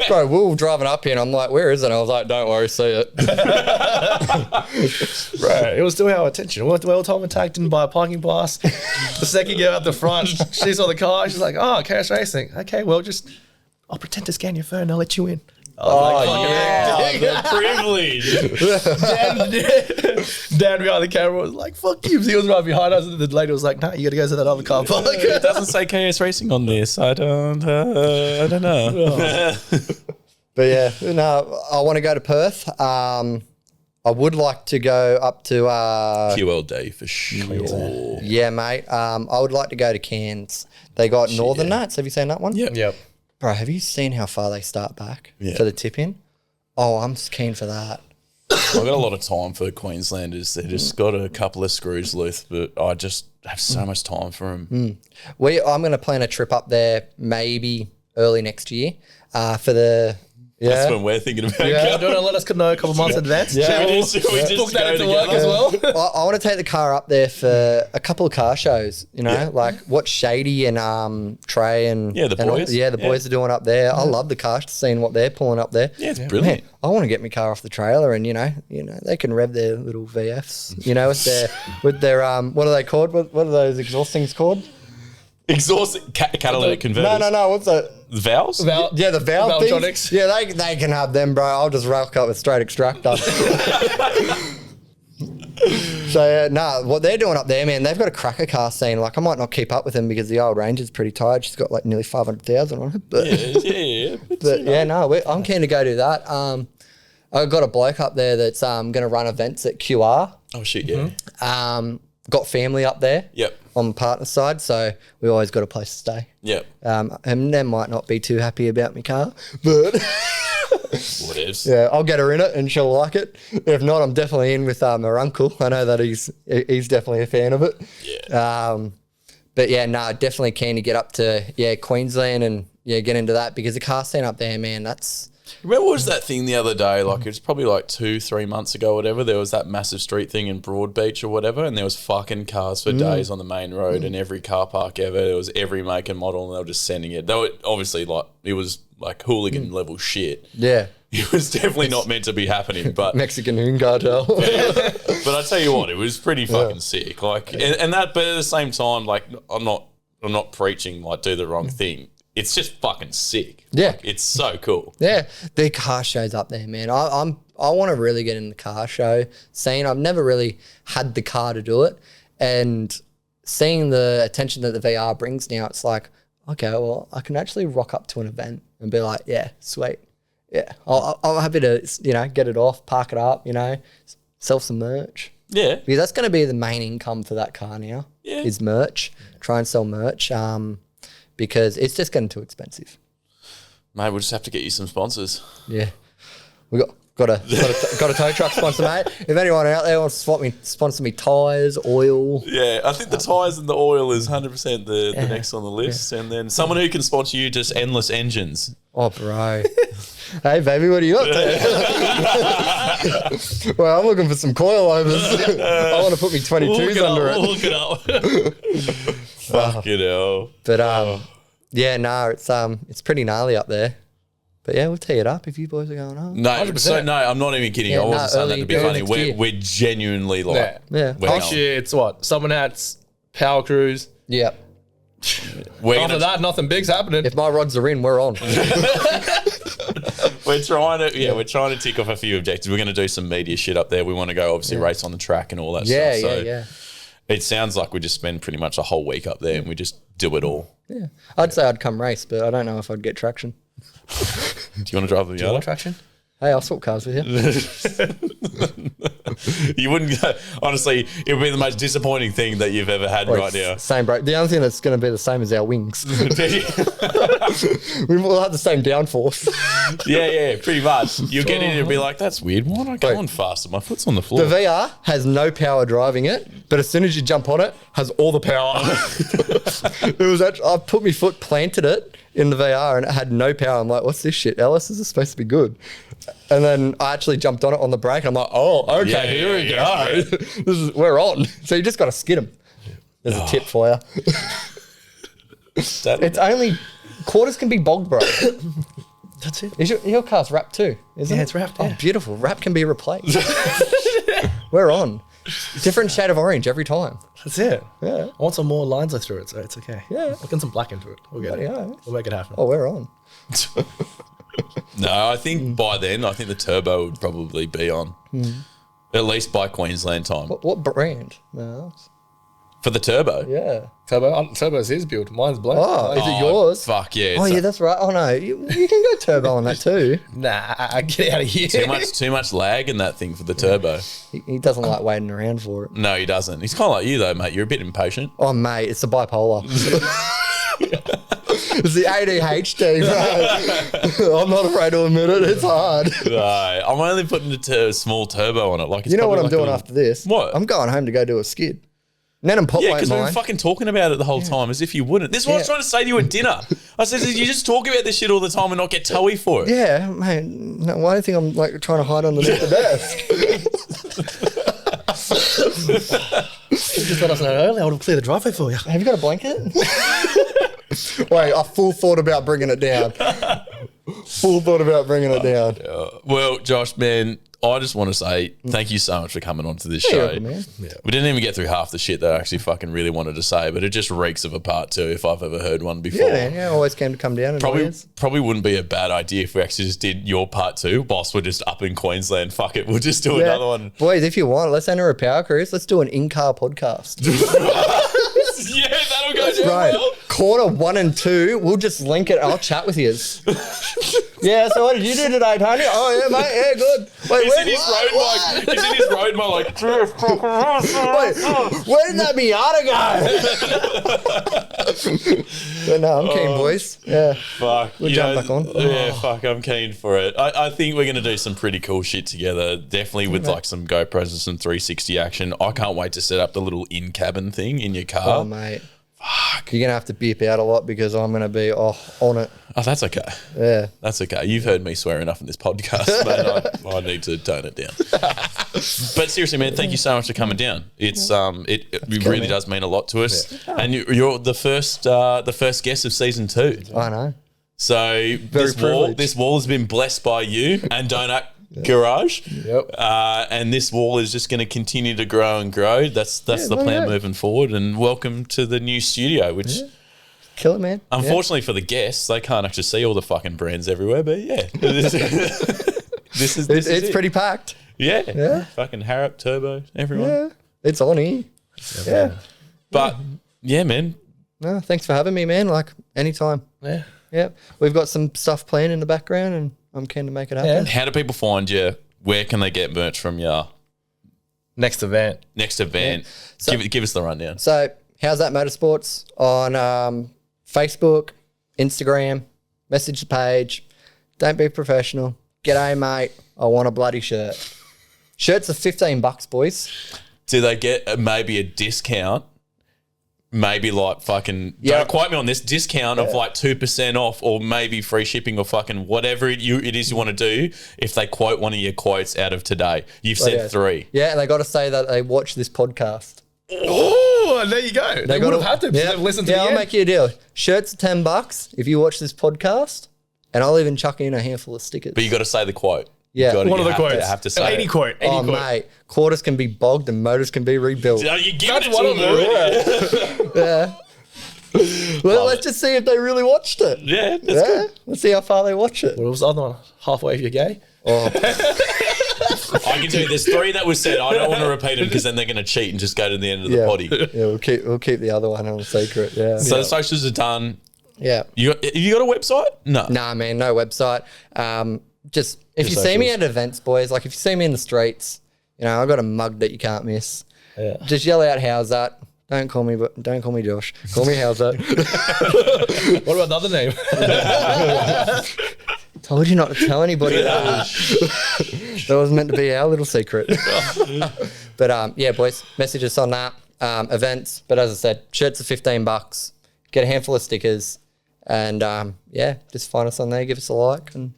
Bro, we were driving up here and I'm like, where is it? And I was like, don't worry, see it. Right. It was still our attention. We were time attacked in by a parking pass. The second you get out the front, she saw the car. She's like, oh, Chaos Racing. Okay, well, I'll pretend to scan your phone and I'll let you in. The privilege. Dad behind the camera was like, fuck you. He was right behind us. And the lady was like, nah, you got to go to that other car park. It doesn't say KS Racing on this. I don't know. But yeah, no, I want to go to Perth. I would like to go up to QLD for sure. yeah, mate. I would like to go to Cairns. They got Northern Nights. Have you seen that one? Yep. Bro, have you seen how far they start back Yeah. for the tip in? Oh, I'm keen for that. I've got a lot of time for Queenslanders. They just got a couple of screws loose, but I just have so much time for them. I'm going to plan a trip up there maybe early next year for the That's when we're thinking about Do you going. want to let us know a couple months in advance? Yeah. Should we just Book that go into work together? as well. I want to take the car up there for a couple of car shows, you know, like what Shady and Trey and Yeah, the and all- boys. the boys are doing up there. I love the car, seeing what they're pulling up there. Yeah, it's brilliant. Man, I want to get my car off the trailer and you know they can rev their little VFs, you know, with their what are they called? What are those exhaust things called? Exhaust catalytic converters. No. What's that? Valves? Yeah, the valve things. Valvetronics. Yeah, they can have them, bro. I'll just rock up with straight extractor. So, what they're doing up there, man, they've got a cracker car scene. Like, I might not keep up with them because the old Ranger's pretty tired. She's got like nearly 500,000 on it. But I'm keen to go do that. I've got a bloke up there that's going to run events at QR. Oh, shit, yeah. Got family up there. Yep. On the partner side, so we always got a place to stay. Yep. And they might not be too happy about my car, but Whatevs. yeah, I'll get her in it and she'll like it. If not, I'm definitely in with her uncle. I know that he's definitely a fan of it. Yeah. But yeah, no, definitely keen to get up to Queensland and get into that because the car scene up there, man, that's. Remember what was that thing the other day? Like, it was probably like 2-3 months ago, whatever. There was that massive street thing in Broadbeach or whatever, and there was fucking cars for days on the main road and every car park ever. There was every make and model, and they were just sending it. They were obviously like, it was like hooligan level shit. Yeah. It was definitely not meant to be happening, but Mexican hoon cartel. but I tell you what, it was pretty fucking sick. Like, and that, but at the same time, like, I'm not preaching like do the wrong thing. It's just fucking sick. Yeah. Like, it's so cool. Yeah, the car shows up there, man. I want to really get in the car show scene. I've never really had the car to do it, and seeing the attention that the VR brings now, it's like, okay, well, I can actually rock up to an event and be like, yeah, sweet, yeah, I'm happy to get it off, park it up, sell some merch. Yeah. Because that's going to be the main income for that car now. Yeah. Is merch. Try and sell merch. Because it's just getting too expensive. Mate, we'll just have to get you some sponsors. Yeah, we got a tow truck sponsor, mate. If anyone out there wants to sponsor me tyres, oil. Yeah, I think the tyres and the oil is 100% the next on the list. And then someone who can sponsor you just endless engines. Oh, bro. Hey, baby, what do you got there? Well, I'm looking for some coilovers. I want to put me 22s under it. Look it up. Fuck it hell. But it's pretty gnarly up there. But yeah, we'll tee it up if you boys are going on. No, 100%. so no, I'm not even kidding. Yeah, I wasn't saying that to be early funny. next year. We're genuinely like, Yeah. we're Next year, it's what? Summer Nats, Power Cruise. Yep. we're After gonna, that, nothing big's happening. If my rods are in, we're on. we're trying to tick off a few objectives. We're going to do some media shit up there. We want to go obviously race on the track and all that stuff. So yeah. it sounds like we just spend pretty much a whole week up there and we just do it all. Yeah. I'd say I'd come race, but I don't know if I'd get traction. Do you want to drive the Do you want Miata? traction? Hey, I'll swap cars with you. You wouldn't go, honestly, it would be the most disappointing thing that you've ever had right now. Same, bro. The only thing that's going to be the same is our wings. We will have the same downforce. Yeah, pretty much. You'll get in and be like, that's weird. Why am I going faster? My foot's on the floor. The VR has no power driving it, but as soon as you jump on it, has all the power. It was actually, I put my foot, planted it in the VR, and it had no power. I'm like, what's this shit? Ellis, this is supposed to be good. And then I actually jumped on it on the brake. And I'm like, oh, okay, here we go. We're on. So you just got to skid them. There's a tip for you. It's only quarters can be bogged, bro. That's it. Is your car's wrapped too? Isn't it? It's wrapped. Oh, beautiful. Wrap can be replaced. We're on. Different shade of orange every time. That's it. Yeah. I want some more lines through it, so it's okay. Yeah. I'll get some black into it. We'll get it. Yeah. We'll make it happen. Oh, we're on. No, I think by then, I think the turbo would probably be on. At least by Queensland time. What brand? No. For the turbo? Yeah. Turbo's his build. Mine's black. Oh, is it yours? Fuck yeah. Oh, yeah, that's right. Oh, no. You can go turbo on that too. Nah, get out of here. Too much lag in that thing for the turbo. He doesn't like waiting around for it. No, he doesn't. He's kind of like you though, mate. You're a bit impatient. Oh, mate, it's the bipolar. It's the ADHD, bro. I'm not afraid to admit it. It's hard. No, I'm only putting a small turbo on it. Like, it's You know what I'm probably doing like after this? What? I'm going home to go do a skid. Nan and Pop Yeah, won't because we were mind. fucking talking about it the whole time as if you wouldn't. This is what I was Yeah. trying to say to you at dinner. I said, you just talk about this shit all the time and not get toey for it. Yeah, man. No, why do you think I'm like trying to hide underneath the desk? Just let us know earlier. I would have cleared the driveway for you. Have you got a blanket? Wait, I full thought about bringing it down. Well, Josh, man, I just want to say thank you so much for coming on to this show. welcome, man. We didn't even get through half the shit that I actually fucking really wanted to say, but it just reeks of a part two if I've ever heard one before. Yeah, man. Yeah, always came to come down and Probably wouldn't be a bad idea if we actually just did your part two whilst we're just up in Queensland. Fuck it, we'll just do another one. Boys, if you want, let's enter a power cruise. Let's do an in-car podcast. Yeah, that'll go down Right. well. Quarter 1 and 2, we'll just link it. I'll chat with you. Yeah, so what did you do today, Tony? Oh, yeah, mate. Yeah, good. Wait, He's in his road mic. He's in his road mic like, Wait, where did that Miata go? But no, I'm keen, boys. Yeah. fuck. We'll you jump know, back on. Yeah, fuck, I'm keen for it. I think we're going to do some pretty cool shit together. Definitely with like some GoPros and some 360 action. I can't wait to set up the little in-cabin thing in your car. Oh, mate. Fuck. You're going to have to beep out a lot because I'm going to be on it. Oh, that's okay. Yeah. That's okay. You've heard me swear enough in this podcast, man. I need to tone it down. But seriously, man, thank you so much for coming down. It's it really does mean a lot to us. Yeah. And you're the first guest of season 2. I know. So this wall has been blessed by you and Donut Garage. Yep. And this wall is just going to continue to grow and grow. That's the plan moving forward. And welcome to the new studio, which kill it, man. unfortunately for the guests, they can't actually see all the fucking brands everywhere. But yeah, this is It's pretty packed. yeah. Fucking Harrop, Turbo, everyone. Yeah. It's on here. Yeah. But yeah, man. No, thanks for having me, man. Like, anytime. Yeah. Yeah. We've got some stuff planned in the background and I'm keen to make it happen. Yeah. How do people find you? Where can they get merch from your Next event. next event? So- give us the rundown. So, Howzat Motorsports on Facebook, Instagram, message the page. Don't be professional. G'day, mate. I want a bloody shirt. Shirts are $15, boys. Do they get maybe a discount? Maybe like fucking, Yeah. don't quote me on this, discount of like 2% off or maybe free shipping or fucking whatever it is you want to do if they quote one of your quotes out of today. You've said 3. Yeah, and they got to say that they watch this podcast. Oh, there you go. They would gotta- have had to. Yeah, They've listened to yeah, the I'll end. make you a deal. Shirts are $10 if you watch this podcast, and I'll even chuck in a handful of stickers. But you got to say the quote. Yeah. You One of the quotes. Have to say Any it. quote. Any Oh, quote. mate, quarters can be bogged and motors can be rebuilt. Oh, you give That's it one to of them them. already. Yeah. Well, let's just see if they really watched it. Yeah, that's Yeah. good. Let's see how far they watch it. What was the other one? Halfway if you're gay? Oh, I can tell you there's 3 that was said. I don't want to repeat them because then they're going to cheat and just go to the end of the yeah. potty. Yeah, we'll keep the other one on secret. Yeah. So the socials are done. Yeah. You got a website? No. Nah, man, no website. Just If you see me at events, boys, like if you see me in the streets, you know, I've got a mug that you can't miss. Yeah. Just yell out, Howzat. Don't call me Josh. Call me Howzat. What about the other name? Told you not to tell anybody that. That was meant to be our little secret. But yeah, boys, message us on that. Events. But as I said, shirts are $15. Get a handful of stickers. And yeah, just find us on there, give us a like, and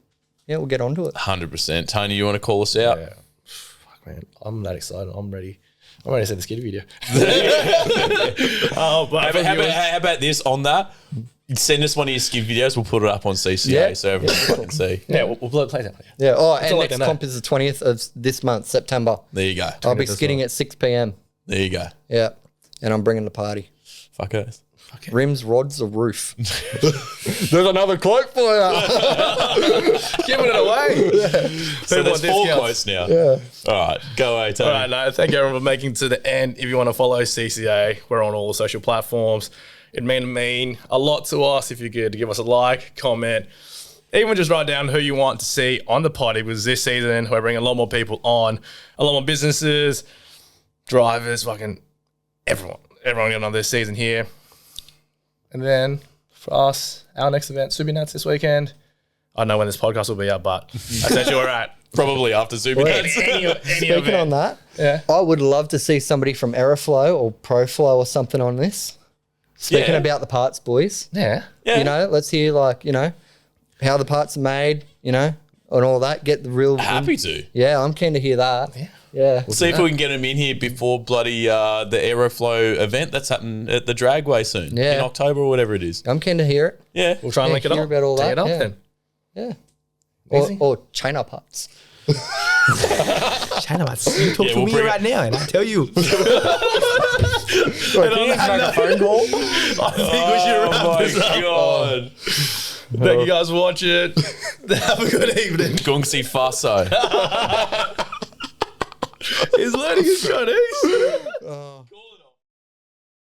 yeah, we'll get onto it. 100%. Tony, you want to call us out? Yeah. Fuck, man. I'm that excited. I'm ready. I'm ready to send the skit video. How about this on that? Send us one of your skip videos. We'll put it up on CCA Yeah. so everyone can see. Yeah, we'll play that. Yeah. Oh, and all I next can know. comp is the 20th of this month, September. There you go. I'll be skitting at 6 p.m. There you go. Yeah. And I'm bringing the party. Fuck it. Rims, rods, a roof. There's another quote for you. Giving it away. So there's 4 discounts. quotes now. Yeah. All right. Go away, Tony. All right, no, thank you everyone for making it to the end. If you want to follow CCA, we're on all the social platforms. It'd mean a lot to us if you could give us a like, comment, even just write down who you want to see on the potty, because this season we're bringing a lot more people on, a lot more businesses, drivers, fucking everyone getting on this season here. And then for us, our next event, Burnouts this weekend. I don't know when this podcast will be up, but essentially we're at. Probably after Super Nuts. Any Speaking event. on that, Yeah. I would love to see somebody from Aeroflow or ProFlow or something on this. Speaking Yeah. about the parts, boys. Yeah. Yeah. You know, let's hear like, you know, how the parts are made, you know, and all that. Get the real. Happy to. Yeah, I'm keen to hear that. Yeah. See if we can get him in here before bloody the Aeroflow event that's happening at the Dragway soon. Yeah. In October or whatever it is. I'm keen to hear it. Yeah. We'll try and Yeah, link it hear up. about all Tee that, it up yeah. then. Yeah. Easy. Or China parts. China, you talk Yeah, to we'll me bring right now, and I tell you. Make a phone call. I think we should Oh wrap my this up. God. Thank you guys for watching. Have a good evening. Gungsi Faso. He's learning his Chinese.